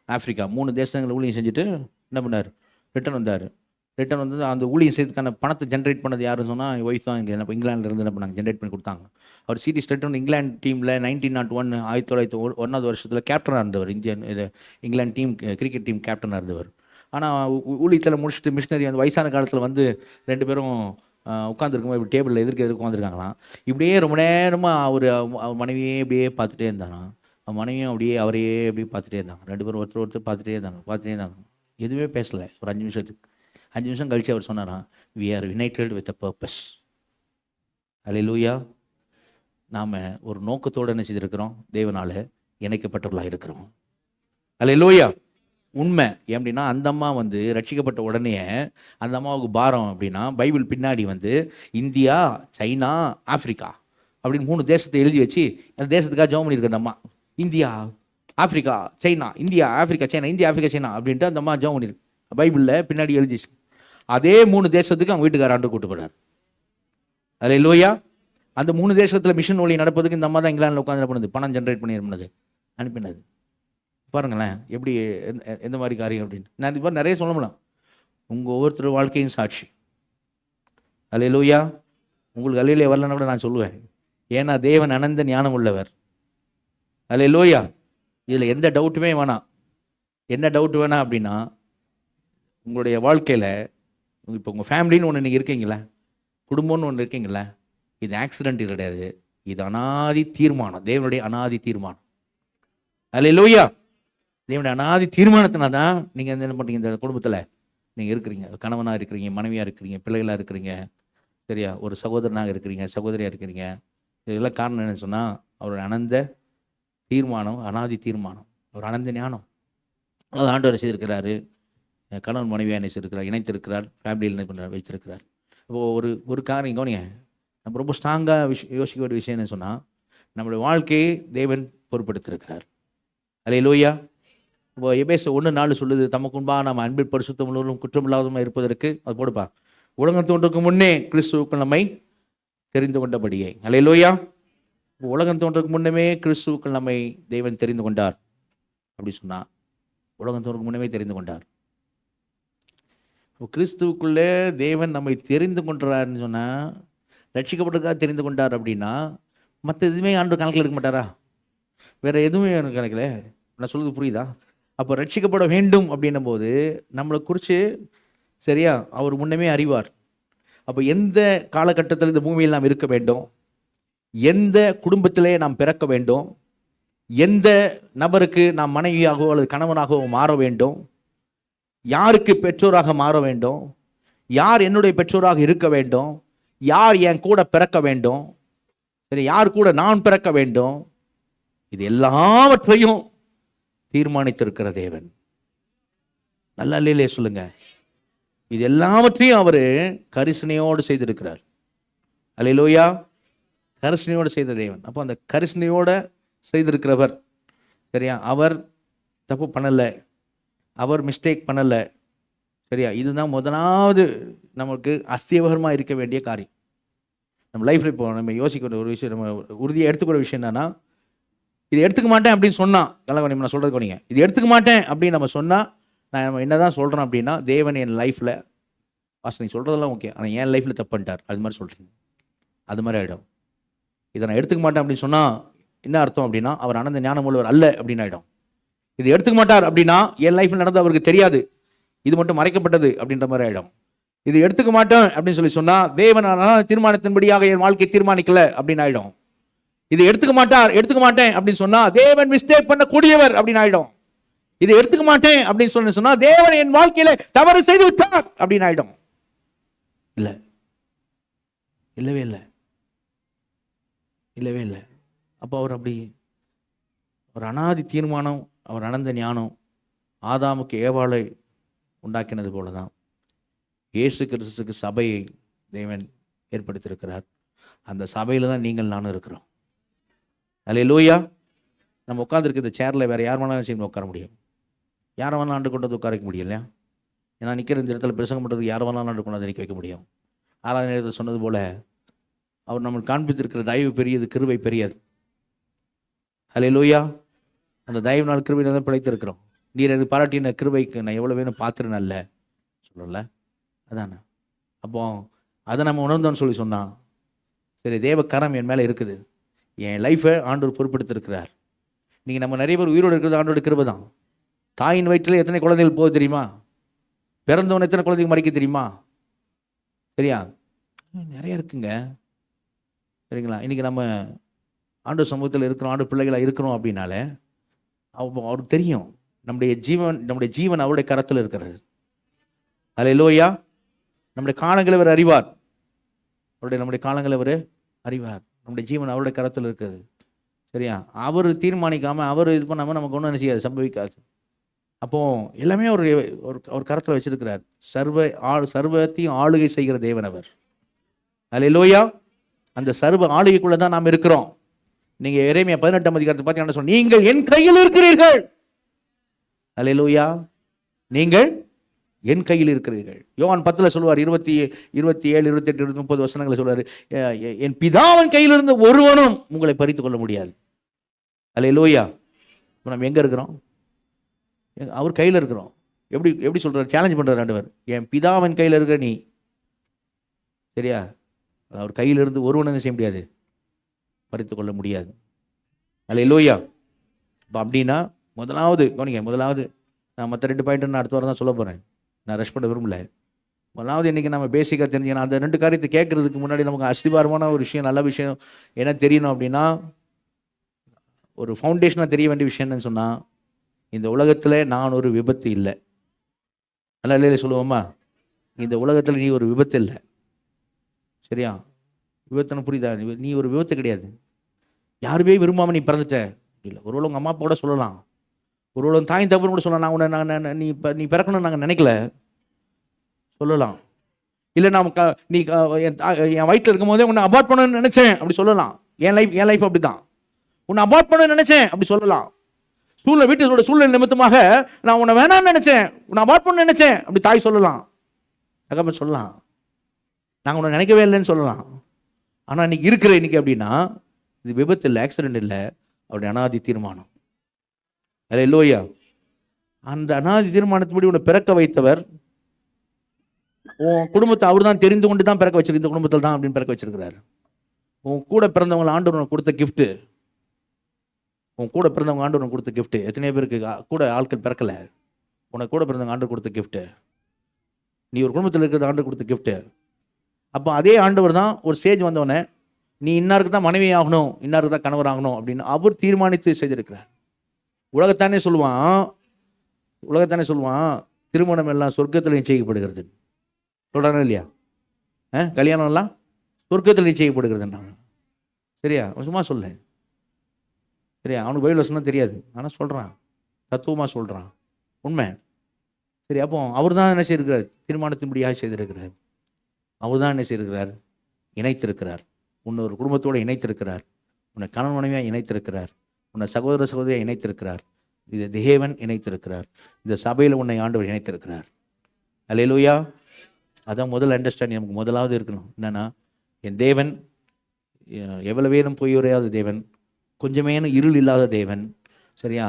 ஆஃப்ரிக்கா 3 தேசங்களில் ஊழியம் செஞ்சுட்டு என்ன பண்ணார், ரிட்டர்ன் வந்தார். ரிட்டர்ன் வந்து அந்த ஊழியம் செய்யறதுக்கான பணத்தை ஜென்ரேட் பண்ணது யாருன்னு சொன்னால் ஒய்ஃப் தான். இங்கே என்ன இங்கிலாந்துலேருந்து என்ன பண்ணாங்க, ஜென்ரேட் பண்ணி கொடுத்தாங்க. அவர் சிடி ஸ்டட்டன் இங்கிலாந்து டீமில் 1901 1901 வருஷத்தில் கேப்டனாக இருந்தவர். இங்கிலாந்து டீம் கிரிக்கெட் டீம் கேப்டனாக இருந்தவர். ஆனால் ஊழியத்தில் முடிச்சுட்டு மிஷினரி அந்த வயசான காலத்தில் வந்து 2 பேரும் உட்காந்துருக்கும்போது இப்படி டேபிளில் எதிர்க்க உட்காந்துருக்காங்களாம். இப்படியே ரொம்ப நேரமாக அவர் மனைவியே இப்படியே பார்த்துட்டே இருந்தாராம். மனைவியும் அப்படியே அவரையே அப்படியே பார்த்துட்டே இருந்தாங்க. 2 பேரும் ஒருத்தர் பார்த்துட்டே இருந்தாங்க. எதுவுமே பேசலை. ஒரு 5 நிமிஷத்துக்கு 5 நிமிஷம் கழித்து அவர் சொன்னாராம், we are united with a purpose. Hallelujah. நாம் ஒரு நோக்கத்தோடு என்ன செய்திருக்கிறோம், தேவனால் இணைக்கப்பட்டவர்களாக இருக்கிறோம். அல்லேலூயா. உண்மை எப்படின்னா, அந்த அம்மா வந்து ரட்சிக்கப்பட்ட உடனே அந்த அம்மாவுக்கு பாரம் அப்படின்னா, பைபிள் பின்னாடி வந்து இந்தியா, சைனா, ஆஃப்ரிக்கா அப்படின்னு 3 தேசத்தை எழுதி வச்சு அந்த தேசத்துக்காக ஜெபம் பண்ணியிருக்க அந்த அம்மா. India, Africa, China, India, Africa, China, India, Africa, China அப்படின்ட்டு அந்த அம்மா ஜெபம் பண்ணியிருக்கு. பைபிளில் பின்னாடி எழுதிச்சு. அதே 3 தேசத்துக்கு அவங்க வீட்டுக்கார ஆண்டு கூட்டு போனார். அல்லேலூயா. அந்த 3 தேசத்தில் மிஷன் ஒளி நடப்பதுக்கு இந்த அம்மா தான் இங்கிலாந்தில் உட்காந்து என்ன பண்ணுது, பணம் ஜென்ரேட் பண்ணி அனுப்பினது. பாருங்களேன் எப்படி எந்த மாதிரி காரியம் அப்படின்னு. நான் இப்போ நிறைய சொல்லலாம். உங்கள் ஒவ்வொருத்தர் வாழ்க்கையும் சாட்சி. அல்லேலூயா. உங்களுக்கு அல்லேலூயா வரலன்னா கூட நான் சொல்லுவேன். ஏன்னா தேவன் அனந்த ஞானம் உள்ளவர். அல்லேலூயா. இதில் எந்த டவுட்டுமே வேணாம். என்ன டவுட் வேணாம் அப்படின்னா, உங்களுடைய வாழ்க்கையில் இப்போ உங்கள் ஃபேமிலின்னு ஒன்று நீங்கள் இருக்கீங்களா, குடும்பம்னு ஒன்று இருக்கீங்களா, இது ஆக்சிடென்ட் கிடையாது. இது அனாதி தீர்மானம், தேவனுடைய அனாதி தீர்மானம். அல்லேலூயா. தேவனுடைய அனாதி தீர்மானத்தினா தான் நீங்கள் என்ன பண்ணுறீங்க, இந்த குடும்பத்தில் நீங்கள் இருக்கிறீங்க. கணவனாக இருக்கிறீங்க, மனைவியாக இருக்கிறீங்க, பிள்ளைகளாக இருக்கிறீங்க, சரியா, ஒரு சகோதரனாக இருக்கிறீங்க, சகோதரியாக இருக்கிறீங்க. இதெல்லாம் காரணம் என்னன்னு சொன்னால் அவருடைய அனந்த தீர்மானம், அனாதி தீர்மானம், ஒரு அனந்த ஞானம். அது ஆண்டவர் செய்திருக்கிறாரு. கணவன் மனைவியாக இணைச்சிருக்கிறார், இணைத்திருக்கிறார், ஃபேமிலியில் என்ன பண்ணுறார், வைத்திருக்கிறார். இப்போது ஒரு காரியம் கவனிங்க. நம்ம ரொம்ப ஸ்ட்ராங்காக யோசிக்க வேண்டிய விஷயம் என்ன சொன்னால், நம்மளுடைய வாழ்க்கையை தேவன் பொறுப்படுத்திருக்கிறார். அல்லேலூயா. இப்போ எபேசியர் 1:4 சொல்லுது, தமக்குன்பாக நம்ம அன்பில் பரிசுத்தம் உள்ளவர்களும் குற்றமில்லாதவமாக இருப்பதற்கு, அது போடுப்பா, உலகம் தோன்றதுக்கு முன்னே கிறிஸ்துவுக்கு நம்மை தெரிந்து கொண்டபடியே. அல்லேலூயா. உலகம் தோன்றதுக்கு முன்னமே கிறிஸ்துவுக்கு நம்மை தேவன் தெரிந்து கொண்டார். அப்படி சொன்னால் உலகம் தோன்றதுக்கு முன்னமே தெரிந்து கொண்டார். கிறிஸ்துவுக்குள்ளே தேவன் நம்மை தெரிந்து கொண்டார்னு சொன்னால், ரட்சிக்கப்பட்டதுக்காக தெரிந்து கொண்டார் அப்படின்னா, மற்ற எதுவுமே ஆண்டவர் கணக்கில் எடுக்க மாட்டாரா? வேறு எதுவுமே எனக்கு கணக்கில். நான் சொல்கிறது புரியுதா? அப்போ ரட்சிக்கப்பட வேண்டும் அப்படின்னும் போது நம்மளை குறித்து சரியா அவர் முன்னமே அறிவார். அப்போ எந்த காலகட்டத்தில் இந்த பூமியில் நாம் இருக்க வேண்டும், எந்த குடும்பத்திலே நாம் பிறக்க வேண்டும், எந்த நபருக்கு நாம் மனைவியாகவோ அல்லது கணவனாகவோ மாற வேண்டும், யாருக்கு பெற்றோராக மாற வேண்டும், யார் என்னுடைய பெற்றோராக இருக்க வேண்டும், யார் என் கூட பிறக்க வேண்டும், சரி, யார் கூட நான் பிறக்க வேண்டும், இது எல்லாவற்றையும் தீர்மானித்திருக்கிற தேவன். நல்லா இல்லையே சொல்லுங்க. இது எல்லாவற்றையும் அவர் கரிசனையோடு செய்திருக்கிறார். அல்லேலூயா. கரிசனையோடு செய்த தேவன். அப்போ அந்த கரிசனையோடு செய்திருக்கிறவர், சரியா, அவர் தப்பு பண்ணலை, அவர் மிஸ்டேக் பண்ணலை, சரியா. இதுதான் முதலாவது நமக்கு அஸ்தியவகரமாக இருக்க வேண்டிய காரியம். நம்ம லைஃப்பில் இப்போ நம்ம யோசிக்கிற ஒரு விஷயம், நம்ம உறுதியாக எடுத்துக்கிற விஷயம் என்னன்னா, இது எடுத்துக்க மாட்டேன் அப்படின்னு சொன்னால், கலவணி நான் சொல்கிறது கொண்டீங்க, இது எடுத்துக்க மாட்டேன் அப்படின்னு நம்ம சொன்னால், நான் நம்ம என்ன தான் சொல்கிறோம் அப்படின்னா, தேவன் என் லைஃப்பில் நீ சொல்கிறதெல்லாம் ஓகே, ஆனால் என் லைஃப்பில் தப்பு பண்ணிட்டார், அது மாதிரி சொல்கிறீங்க, அது மாதிரி ஆகிடும். இதை நான் எடுத்துக்க மாட்டேன் அப்படின்னு சொன்னால் என்ன அர்த்தம் அப்படின்னா, அவர் அனந்த ஞானம் உள்ளவர் அல்ல அப்படின்னு ஆகிடும். இது எடுத்துக்க மாட்டார் அப்படின்னா என் லைஃப்பில் நடந்து அவருக்கு தெரியாது, இது மட்டும் மறைக்கப்பட்டது அப்படின்ற மாதிரி ஆகிடும். இது எடுத்துக்க மாட்டேன் அப்படின்னு சொன்னால் தேவன் தீர்மானத்தின்படியாக என் வாழ்க்கையை தீர்மானிக்கல அப்படின்னு ஆகிடும். இது எடுத்துக்க மாட்டேன் அப்படின்னு சொன்னால் தேவன் மிஸ்டேக் பண்ணக்கூடியவர் அப்படின்னு ஆகிடும். இது எடுத்துக்க மாட்டேன் அப்படின்னு சொன்னா தேவன் என் வாழ்க்கையில தவறு செய்து விட்டார் அப்படின்னு ஆயிடும். இல்லை, இல்லவே இல்லை, இல்லவே இல்லை. அப்போ அவர் அப்படி ஒரு அனாதி தீர்மானம், அவர் அனந்த ஞானம் ஆதாமுக்கு ஏவாளை உண்டாக்கினது போல தான் இயேசு கிறிஸ்துக்கு சபையை தேவன் ஏற்படுத்தியிருக்கிறார். அந்த சபையில் தான் நீங்கள் நானும் இருக்கிறோம். அல்லேலூயா. நம்ம உட்காந்துருக்கு இந்த சேரில் வேறு யார் வேணாலும் சேர்ந்து உட்கார முடியும், யாரை வேணாலும் ஆண்டு கொண்டு வந்து உட்கார முடியும் இல்லையா? ஏன்னா நிற்கிற இந்த இடத்துல பிரசங்கம் பண்ணுறதுக்கு யாரை வேணாலும் ஆண்டு கொண்டு வந்து நிற்க வைக்க முடியும். ஆறாவது நேரத்தில் சொன்னது போல் அவர் நம்மளுக்கு காண்பித்திருக்கிற தயவு பெரியது, கிருபை பெரியது. அல்லேலூயா. அந்த தயவு நாள் கிருபை தான் பிழைத்திருக்கிறோம். நீர் எனக்கு பாராட்டின கிருபைக்கு நான் எவ்வளோ வேணும் பார்த்துருன்னு அல்ல சொல்லல, அதானே. அப்போ அதை நம்ம உணர்ந்தோன்னு சொன்னால், சரி, தேவ கரம் என் மேலே இருக்குது, என் லைஃப்பை ஆண்டவர் பொறுப்படுத்திருக்கிறார். நீங்கள் நம்ம நிறைய பேர் உயிரோடு இருக்கிறது ஆண்டோட கிருபை தான். தாயின் வயிற்றில் எத்தனை குழந்தைகள் போக தெரியுமா? பிறந்தவன் எத்தனை குழந்தைங்க மறைக்க தெரியுமா? சரியா, நிறைய இருக்குங்க, சரிங்களா. இன்றைக்கி நம்ம ஆண்டு சமூகத்தில் இருக்கிறோம், ஆண்டு பிள்ளைகளாக இருக்கிறோம் அப்படின்னாலே அவருக்கு தெரியும் நம்முடைய ஜீவன் அவருடைய கரத்தில் இருக்கிறது. அல்லேலூயா. நம்முடைய காலங்களை அவர் அறிவார், நம்முடைய காலங்களை அவர் அறிவார். நம்முடைய ஜீவன் அவருடைய கரத்தில் இருக்குது, சரியா. அவர் தீர்மானிக்காமல், அவர் இது பண்ணாமல் நமக்கு ஒன்றும் என்ன செய்யாது, சம்பவிக்காது. அப்போ எல்லாமே ஒரு கரத்தில் வச்சிருக்கிறார். சர்வத்தையும் ஆளுகை செய்கிற தேவன் அவர். அல்லேலூயா. அந்த சர்வ ஆளுகைக்குள்ள தான் நாம் இருக்கிறோம். நீங்க எரேமியா 18ஆம் அதிகாரத்தை பார்த்தீங்கன்னா சொன்னீங்க, நீங்கள் என் கையில் இருக்கிறீர்கள். அல்லேலூயா. நீங்கள் என் கையில் இருக்கிறீர்கள். யோவான் 10 சொல்லுவார், 27, 28, 30 வசனங்களை சொல்வார், என் பிதாவின் கையிலிருந்து ஒருவனும் உங்களை பறித்து கொள்ள முடியாது. அல்லேலூயா. இப்போ நம்ம எங்கே இருக்கிறோம்? அவர் கையில் இருக்கிறோம். எப்படி சொல்கிறார்? சேலஞ்ச் பண்ணுறார் ஆண்டவர். என் பிதாவின் கையில் இருக்கிற நீ, சரியா, அவர் கையிலிருந்து ஒருவனும் என்ன செய்ய முடியாது, பறித்து கொள்ள முடியாது. அல்லேலூயா. இப்போ அப்படின்னா முதலாவது கவனிங்க, முதலாவது நான் மற்ற 2 பாயிண்ட் நான் அடுத்த வாரம் தான் சொல்ல போகிறேன், நான் ரஷ் பண்ண விரும்பல. முதலாவது இன்றைக்கி நம்ம பேசிக்காக தெரிஞ்சுக்கணும். அந்த 2 காரியத்தை கேட்குறதுக்கு முன்னாடி நமக்கு அஸ்திபாரமான ஒரு விஷயம், நல்ல விஷயம் என்ன தெரியணும் அப்படின்னா, ஒரு ஃபவுண்டேஷனாக தெரிய வேண்டிய விஷயம் என்னன்னு சொன்னால், இந்த உலகத்தில் நான் ஒரு விபத்து இல்லை. நல்லா இல்லையே சொல்லுவோமா? இந்த உலகத்தில் நீ ஒரு விபத்து இல்லை, சரியா? விபத்துன்னு புரியுதா? நீ ஒரு விபத்து கிடையாது. யாருமே விரும்பாமல் நீ பிறந்துட்ட இல்லை. ஒருவேளை உங்கள் அம்மா அப்பா கூட சொல்லலாம், ஒருவேளை தாய் தப்புன்னு கூட சொல்லலாம், நான் உன்னை நீ பிறக்கணும்னு நாங்கள் நினைக்கல சொல்லலாம். இல்லை நான் என் வயிற்றில் இருக்கும் போதே உன்னை அபார்ட் பண்ணணும்னு நினச்சேன் அப்படி சொல்லலாம். என் லைஃப் அப்படி தான், உன்னை அபார்ட் பண்ண நினைச்சேன் அப்படி சொல்லலாம். வீட்டோட சூழ்நிலை நிமித்தமாக நான் உன்னை வேணாம்னு நினைச்சேன், உன்னை அபார்ட் பண்ண நினைச்சேன் அப்படி தாய் சொல்லலாம், தகப்பன் சொல்லலாம். நாங்கள் உன்னை நினைக்கவே இல்லைன்னு சொல்லலாம். ஆனால் இன்னைக்கு இருக்கிற இன்னைக்கு அப்படின்னா இது விபத்து இல்லை, ஆக்சிடென்ட் இல்லை, அவருடைய அனாதி தீர்மானம். அல்லேலூயா. அந்த அனாதி தீர்மானத்தின்படி உன்னை பிறக்க வைத்தவர், உன் குடும்பத்தை அவர் தான் தெரிந்து கொண்டு தான் பிறக்க வச்சிருக்கு, இந்த குடும்பத்தில் தான் அப்படின்னு பிறக்க வச்சிருக்கிறார். உன் கூட பிறந்தவங்களை ஆண்டவர் கொடுத்த கிஃப்ட்டு, உன் கூட பிறந்தவங்க ஆண்டவர் கொடுத்த கிஃப்ட்டு. எத்தனையோ பேருக்கு கூட ஆட்கள் பிறக்கலை, உனக்கு கூட பிறந்தவங்க ஆண்டவர் கொடுத்த கிஃப்ட்டு. நீ ஒரு குடும்பத்தில் இருக்கிறது ஆண்டவர் கொடுத்த கிஃப்ட்டு. அப்போ அதே ஆண்டவர் தான் ஒரு ஸ்டேஜ் வந்தவொடனே நீ இன்னாருக்கு தான் மனைவி ஆகணும், இன்னாருக்கு தான் கணவர் ஆகணும் அப்படின்னு அவர் தீர்மானித்து செய்திருக்கிறார். உலகத்தானே சொல்லுவான் திருமணம் எல்லாம் சொர்க்கத்தில் நிச்சயிக்கப்படுகிறது சொல்கிறாங்க இல்லையா? கல்யாணம் எல்லாம் சொர்க்கத்தில் நிச்சயிக்கப்படுகிறதுன்றாங்க. சரியா? சும்மா சொல்ல, சரியா? அவனுக்கு பைபிள் வசனம் தெரியாது, ஆனால் சொல்கிறான், தத்துவமாக சொல்கிறான், உண்மை. சரி, அப்போ அவர் தான் என்ன செய்திருக்கிறார்? தீர்மானத்தின்படியாக செய்திருக்கிறார். அவர் தான் என்ன செய்திருக்கிறார்? இணைத்திருக்கிறார். உன்னை ஒரு குடும்பத்தோடு இணைத்திருக்கிறார், உன்னை கணவன் மனைவியாக இணைத்திருக்கிறார், உன்னை சகோதர சகோதரியாக இணைத்திருக்கிறார், இது தேவன் இணைத்திருக்கிறார், இந்த சபையில் உன்னை ஆண்டவர் இணைத்திருக்கிறார். அல்லேலூயா. அதான் முதல் அண்டர்ஸ்டாண்டிங் நமக்கு முதலாவது இருக்கணும். என்னன்னா, என் தேவன் எவ்வளவேனும் பொய் உரையாத தேவன், கொஞ்சமேனும் இருள் இல்லாத தேவன், சரியா?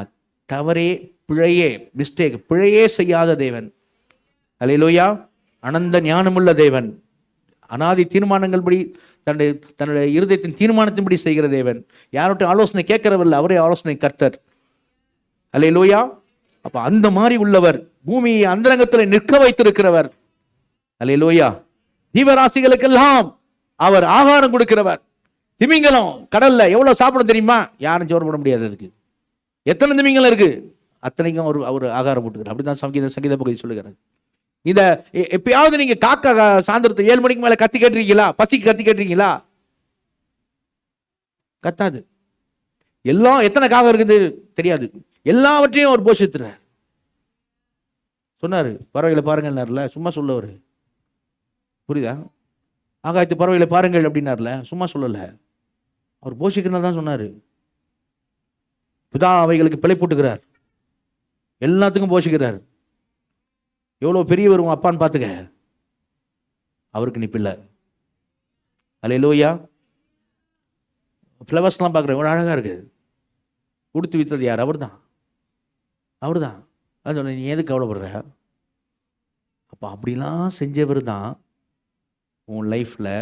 தவறே பிழையே செய்யாத தேவன். அல்லேலூயா. அனந்த ஞானமுள்ள தேவன், அனாதி தீர்மானங்கள் படி தன்னுடைய இருதயத்தின் தீர்மானத்தின்படி செய்கிற தேவன், யார்கிட்ட ஆலோசனை கேட்கிறவர்கள், அவரே ஆலோசனை கர்த்தர். அல்லேலூயா. அப்ப அந்த மாதிரி உள்ளவர், பூமியை அந்தரங்கத்தில் நிற்க வைத்திருக்கிறவர். அல்லேலூயா. ஜீவராசிகளுக்கெல்லாம் அவர் ஆகாரம் கொடுக்கிறவர். திமிங்கலம் கடல்ல எவ்வளவு சாப்பிட தெரியுமா? யாரும் சோறு போட முடியாது. அதுக்கு எத்தனை திமிங்கலம் இருக்கு, அத்தனைக்கும் அவர் ஆகாரம் போட்டுக்கிறார். அப்படிதான் சங்கீத பகுதி சொல்லுகிறது. இதை எப்பயாவது நீங்க காக்கா சாயந்தரத்து 7 மணிக்கு மேல கத்தி கேட்டிருக்கீங்களா? பசிக்கு கத்தி கேட்டிருக்கீங்களா? கத்தாது. எல்லாம் எத்தனை காகம் இருக்குது தெரியாது, எல்லாவற்றையும் அவர் போஷித்துறார். சொன்னாரு, பறவைகளை பாருங்கள்னார்ல, சும்மா சொல்லவர். புரியுதா? ஆகாயத்து பறவைகளை பாருங்கள் அப்படின்னார்ல, சும்மா சொல்லல, அவர் போஷிக்கிறதா தான் சொன்னாரு. பிதா அவைகளுக்கு பிழை போட்டுக்கிறார், எல்லாத்துக்கும் போஷிக்கிறார். எவ்வளோ பெரியவர் உங்க அப்பான்னு பார்த்துக்க, அவருக்கு நிப்பில்ல. அல்லேலூயா. ஃப்ளவர்ஸ்லாம் பார்க்குறேன், எவ்வளோ அழகாக இருக்கு. கொடுத்து வித்தது யார்? அவர் தான். அது சொன்ன, நீ எதுக்கு கவலைப்படுற? அப்போ அப்படிலாம் செஞ்சவர் தான் உன் லைஃப்பில்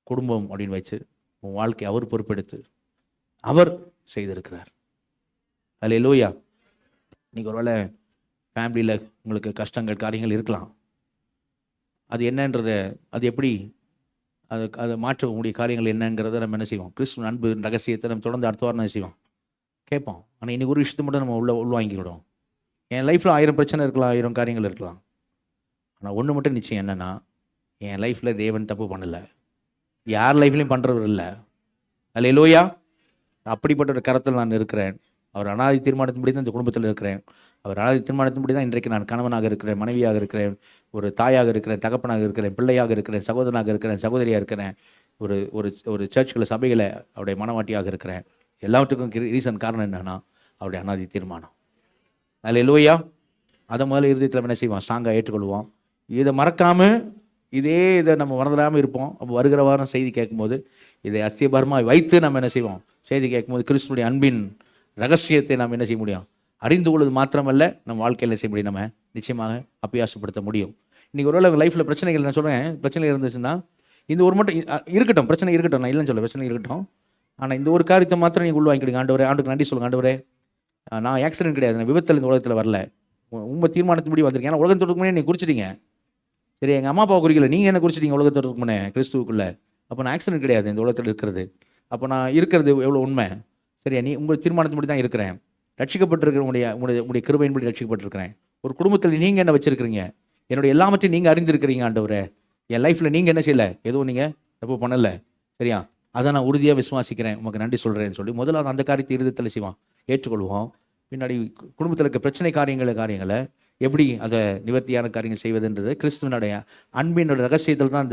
குடும்பம் அப்படின்னு வச்சு உன் வாழ்க்கை அவர் பொறுப்பெடுத்து அவர் செய்திருக்கிறார். அல்லேலூயா. இன்னைக்கு ஒருவேளை ஃபேமிலியில் உங்களுக்கு கஷ்டங்கள் காரியங்கள் இருக்கலாம். அது என்னன்றதை, அது எப்படி அதை மாற்றக்கூடிய காரியங்கள் என்னங்கிறத நம்ம என்ன செய்வோம்? கிறிஸ்துவின் அன்பு ரகசியத்தை நம்ம தொடர்ந்து அடுத்த வாரம் என்ன செய்வோம்? கேட்போம். ஆனால் இன்றைக்கி ஒரு விஷயத்தை மட்டும் நம்ம உள்வாங்கிக்கிடும். என் லைஃப்பில் 1000 பிரச்சனை இருக்கலாம், 1000 காரியங்கள் இருக்கலாம். ஆனால் ஒன்று மட்டும் நிச்சயம் என்னென்னா, என் லைஃப்பில் தேவன் தப்பு பண்ணலை, யார் லைஃப்லையும் பண்ணுறவர் இல்லை. அல்லேலூயா. அப்படிப்பட்ட ஒரு கரத்தில் நான் இருக்கிறேன். அவர் அனாதி தீர்மானத்தின்படி தான் இந்த குடும்பத்தில் இருக்கிறேன். அவர் அனாதி தீர்மானத்தின்படி தான் இன்றைக்கு நான் கணவனாக இருக்கிறேன், மனைவியாக இருக்கிறேன், ஒரு தாயாக இருக்கிறேன், தகப்பனாக இருக்கிறேன், பிள்ளையாக இருக்கிறேன், சகோதரனாக இருக்கிறேன், சகோதரியாக இருக்கிறேன், ஒரு ஒரு சர்ச்சுகளை சபைகளை அவருடைய மனவாட்டியாக இருக்கிறேன். எல்லாவற்றுக்கும் ரீசன் காரணம் என்னன்னா அவருடைய அனாதி தீர்மானம். அல்லேலூயா. அதை முதல்ல இருதயத்தில் என்ன செய்வோம், ஸ்ட்ராங்காக ஏற்றுக்கொள்வோம். இதை மறக்காமல் இதை நம்ம மறந்துடாமல் இருப்போம். அப்போ வருகிற வாரம் செய்தி கேட்கும்போது இதை அஸ்திபாரமாக வைத்து நம்ம என்ன செய்வோம், செய்தி கேட்கும்போது கிறிஸ்துடைய அன்பின் ரகசியத்தை நாம் என்ன செய்ய முடியும், அறிந்து கொள்வது மாத்திரமல்ல, நம்ம வாழ்க்கையில் செய்ய முடியும், நம்ம நிச்சயமாக அபியாசப்படுத்த முடியும். இன்றைக்கி ஒருவேளை உங்கள் லைஃப்பில் பிரச்சனைகள், நான் சொல்கிறேன், பிரச்சனை இருந்துச்சுன்னா இந்த ஒரு மட்டும் இருக்கட்டும், பிரச்சனை இருக்கட்டும், நான் இல்லைன்னு சொல்ல, பிரச்சனை இருக்கட்டும். ஆனால் இந்த ஒரு காரியத்தை மாத்திரம் நீங்கள் உள்வாங்கிக்கிடுங்க. ஆண்டவரே, ஆண்டுக்கு நன்றி சொல்லுங்கள். ஆண்டவரே, நான் ஆக்சிடென்ட் கிடையாது, நான் விபத்தில் இந்த உலகத்தில் வரல, உங்கள் தீர்மானத்தின்படி வந்திருக்கேன். ஏன்னா உலகத்தோடுக்கு முன்னே நீங்கள் குறிச்சிட்டீங்க. சரி, எங்கள் அம்மா அப்பாவை குறிக்கல, நீங்கள் என்ன குறிச்சிட்டீங்க உலகத்தோடுக்கு முன்னே கிறிஸ்துவுக்குள்ளே. அப்போ நான் ஆக்சிடென்ட் கிடையாது இந்த உலகத்தில் இருக்கிறது. அப்போ நான் இருக்கிறது எவ்வளோ உண்மை. சரியா, நீ உங்கள் தீர்மானத்தின்படி தான் இருக்கிறேன். ரட்சிக்கப்பட்டிருக்கிற உங்களுடைய கிருபையின்படி ரட்சிக்கப்பட்டிருக்கிறேன். ஒரு குடும்பத்தில் நீங்கள் என்ன வச்சுருக்கிறீங்க, என்னுடைய எல்லாவற்றையும் நீங்கள் அறிந்திருக்கிறீங்க. ஆண்டவரே, என் லைஃப்பில் நீங்கள் என்ன செய்யலை, எதுவும் நீங்கள் தப்பு பண்ணலை. சரியா, அதை நான் உறுதியாக விசுவாசிக்கிறேன், உமக்கு நன்றி சொல்கிறேன்னு சொல்லி முதலாவது அந்த காரியத்தை இருதயத்தில் செய்வோம், ஏற்றுக்கொள்வோம். பின்னாடி குடும்பத்தில் இருக்க பிரச்சனை காரியங்களை எப்படி அதை நிவர்த்தியான காரியங்கள் செய்வதுன்றது கிறிஸ்துவனுடைய அன்பினுடைய ரகசியத்தில் தான்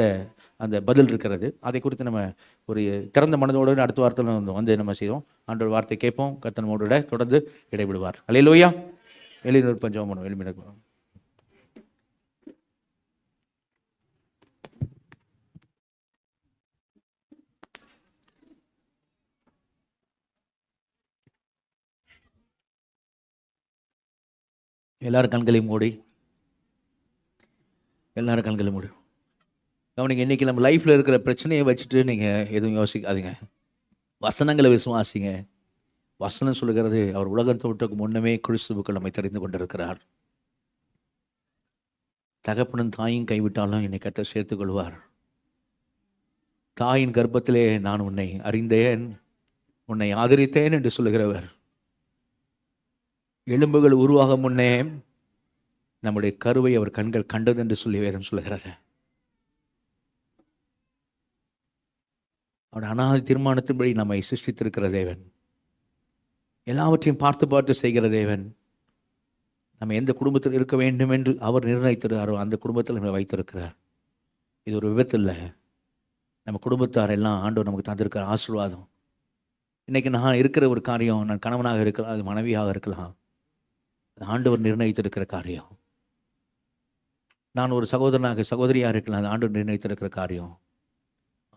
அந்த பதில் இருக்கிறது. அதை குறித்து நம்ம ஒரு திறந்த மனதோடு அடுத்த வாரத்தில் வந்து நம்ம செய்வோம். ஆண்டோட வார்த்தை கேட்போம். கர்த்தர் நம்மோட தொடர்ந்து இடைவிடுவார். அல்லேலூயா. வெளிநூறு பஞ்சம் பண்ணுவோம். வெளிமிட எல்லாரும் கண்களையும் மூடி, எல்லாரும் கண்களையும் மூடி கவனிங்க. இன்றைக்கி நம்ம லைஃப்பில் இருக்கிற பிரச்சனையை வச்சுட்டு நீங்கள் எதுவும் யோசிக்காதீங்க. வசனங்களை விசுவாசிங்க. வசனம் சொல்லுகிறது, அவர் உலகம் தோற்றக்கு முன்னமே கிறிஸ்துவுக்குள் நம்மை தெரிந்து கொண்டிருக்கிறார். தகப்பனும் தாயும் கைவிட்டாலும் என்னை கர்த்தர் சேர்த்துக் கொள்வார். தாயின் கர்ப்பத்திலே நான் உன்னை அறிந்தேன், உன்னை ஆதரித்தேன் என்று சொல்லுகிறவர். எலும்புகள் உருவாக முன்னே நம்முடைய கருவை அவர் கண்கள் கண்டது என்று சொல்லி வேதம் சொல்லுகிறது. அவருடைய அனாதி தீர்மானத்தின்படி நம்மை சிருஷ்டித்திருக்கிற தேவன், எல்லாவற்றையும் பார்த்து பார்த்து செய்கிற தேவன், நம்ம எந்த குடும்பத்தில் இருக்க வேண்டும் என்று அவர் நிர்ணயித்திருக்கிறாரோ அந்த குடும்பத்தில் நம்மை வைத்திருக்கிறார். இது ஒரு விபத்து இல்லை. நம்ம குடும்பத்தார் எல்லாம் ஆண்டவர் நமக்கு தந்திருக்கிற ஆசீர்வாதம். இன்றைக்கி நான் இருக்கிற ஒரு காரியம், நான் கணவனாக இருக்கலாம், அது மனைவியாக இருக்கலாம், ஆண்டவர் நிர்ணயித்திருக்கிற காரியம். நான் ஒரு சகோதரனாக சகோதரியாக இருக்கலாம், அது ஆண்டவர் நிர்ணயித்திருக்கிற காரியம்.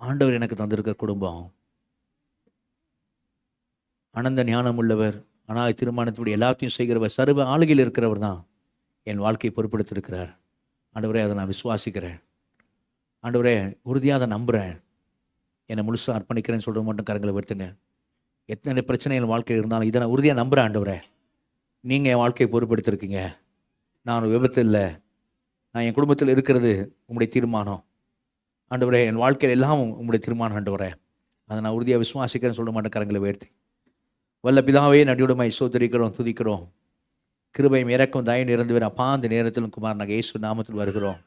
ஆண்டவர் எனக்கு தந்திருக்கிற குடும்பம். ஆனந்த ஞானம் உள்ளவர், ஆனால் தீர்மானத்தினுடைய எல்லாத்தையும் செய்கிறவர், சர்வ ஆளுகையில் இருக்கிறவர் தான் என் வாழ்க்கையை பொறுப்படுத்திருக்கிறார். ஆண்டவரே, அதை நான் விசுவாசிக்கிறேன். ஆண்டவரே, உறுதியாக அதை நம்புகிறேன். என்னை முழுசாக அர்ப்பணிக்கிறேன்னு சொல்கிற மட்டும் கரங்களை வருத்துங்க. எத்தனை பிரச்சனை என் வாழ்க்கையில் இருந்தாலும் இதை நான் உறுதியாக நம்புகிறேன். ஆண்டவரே, நீங்கள் என் வாழ்க்கையை பொறுப்படுத்திருக்கீங்க. நான் ஒரு விபத்து இல்லை, நான் என் குடும்பத்தில் இருக்கிறது உங்களுடைய தீர்மானம். ஆண்டவரே, என் வாழ்க்கையில் எல்லாம் உங்களுடைய தீர்மானம். ஆண்டவரே, அதை நான் உறுதியாக விசுவாசிக்கிறேன்னு சொல்ல மாட்டேன் கரங்களை உயர்த்தி. வல்ல பிதாவே, நடியுடமை சோதரிக்கிறோம், துதிக்கிறோம். கிருபையும் இறக்கும் தயவு இறந்து அப்பா அந்த நேரத்திலும் குமாரனாக இயேசு நாமத்தில் வருகிறோம்.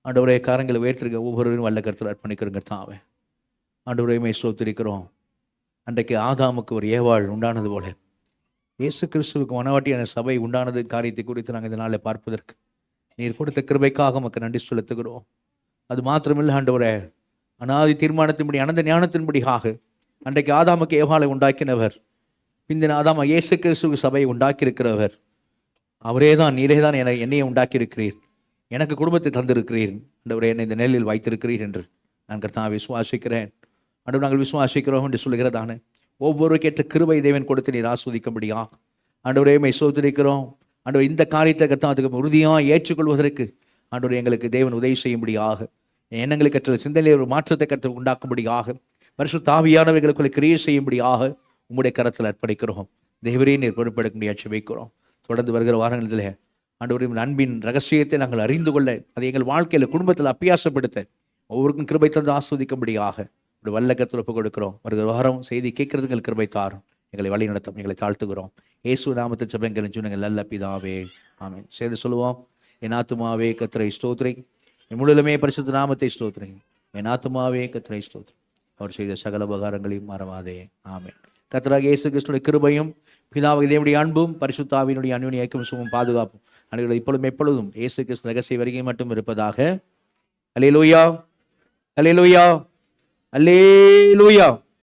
ஆண்டவரே, காரங்களை உயர்த்திருக்க ஒவ்வொருவரும் வல்ல கருத்தில் அர்ப்பணிக்கிறோங்க தாவே. ஆண்டவரையுமே சோதரிக்கிறோம். அன்றைக்கு ஆதாமுக்கு ஒரு ஏவாள் உண்டானது போல இயேசு கிறிஸ்துவுக்கு மனவாட்டியான சபை உண்டானது காரியத்தை குறித்து நாங்கள் இந்த நாளில் பார்ப்பதற்கு நீர் கொடுத்த கிருபைக்காக நமக்கு நன்றி செலுத்துகிறோம். அது மாத்திரமில்லை ஆண்டவரே, அனாதி தீர்மானத்தின்படி அனந்த ஞானத்தின்படியாக அன்றைக்கு ஆதாமுக்கு ஏவாளை உண்டாக்கினவர், பிந்தின ஆதாம இயேசு கிறிஸ்துவுக்கு சபையை உண்டாக்கியிருக்கிறவர் அவரே தான். நீரே தான் என்னையை உண்டாக்கியிருக்கிறீர், எனக்கு குடும்பத்தை தந்திருக்கிறீர். ஆண்டவரே, என்னை இந்த நிலையில் வைத்திருக்கிறீர் என்று நான் கர்த்தாவை விசுவாசிக்கிறேன். ஆண்டவர், நாங்கள் விசுவாசிக்கிறோம் என்று சொல்லுகிறதான ஒவ்வொருவருக்கேற்ற கிருபை தேவன் கொடுத்து நீர் ஆஸ்வதிக்கும்படியா ஆண்டவரே மை சோதரிக்கிறோம். ஆண்டவர், இந்த காரியத்தை கர்த்தாவுக்கு உறுதியாக ஏற்றுக்கொள்வதற்கு ஆண்டவர் எங்களுக்கு தேவன் உதவி செய்யும்படியாக, எண்ணங்களை கற்ற சிந்தனையில் ஒரு மாற்றத்தை கற்று உண்டாக்கும்படியாக, பரிசுத்த ஆவியானவர்களுக்குள்ள கிரியை செய்யும்படியாக உங்களுடைய கரத்தில் அர்ப்பணிக்கிறோம். தேவரே, நீர் பொறுப்பெடுக்க முடியாட்சி வைக்கிறோம். தொடர்ந்து வருகிற வாரங்களில் ஆண்டவரின் அன்பின் ரகசியத்தை நாங்கள் அறிந்து கொள்ள, அதை எங்கள் வாழ்க்கையில் குடும்பத்தில் அபியாசப்படுத்த ஒவ்வொருக்கும் கிருபை தந்து ஆஸ்வதிக்கும்படியாக ஒரு வல்ல கருத்தில் ஒப்புக் கொடுக்கிறோம். வருகிற வாரம் செய்தி கேட்கறதுக்கு கிருபை தாரும். எங்களை வழி நடத்தும், எங்களை தாழ்த்துகிறோம். இயேசு நாமத்தை ஜெபங்கள் சொன்னங்கள் நல்ல பிதாவே, ஆமென். சேர்ந்து சொல்லுவோம். என் ஆத்துமாவே கர்த்தரை ஸ்தோத்திரி, என் முழுமே பரிசுத்த நாமத்தை ஸ்தோத்திரி. என் ஆத்துமாவே கர்த்தரை ஸ்தோத்திரி, அவர் செய்த சகல உபகாரங்களையும் மறவாதே. ஆமென். கர்த்தராகிய இயேசு கிறிஸ்துவின் கிருபையும் பிதாவாகிய தேவனுடைய அன்பும் பரிசுத்த ஆவியினுடைய அன்பின் ஐக்கியமும் சுகமும் பாதுகாப்பும் அனைவரும் இப்பொழுதும் எப்பொழுதும் இயேசு கிறிஸ்து ரகசிய வருகை மட்டும் இருப்பதாக. அல்லேலூயா, அல்லேலூயா, அல்லேலூயா.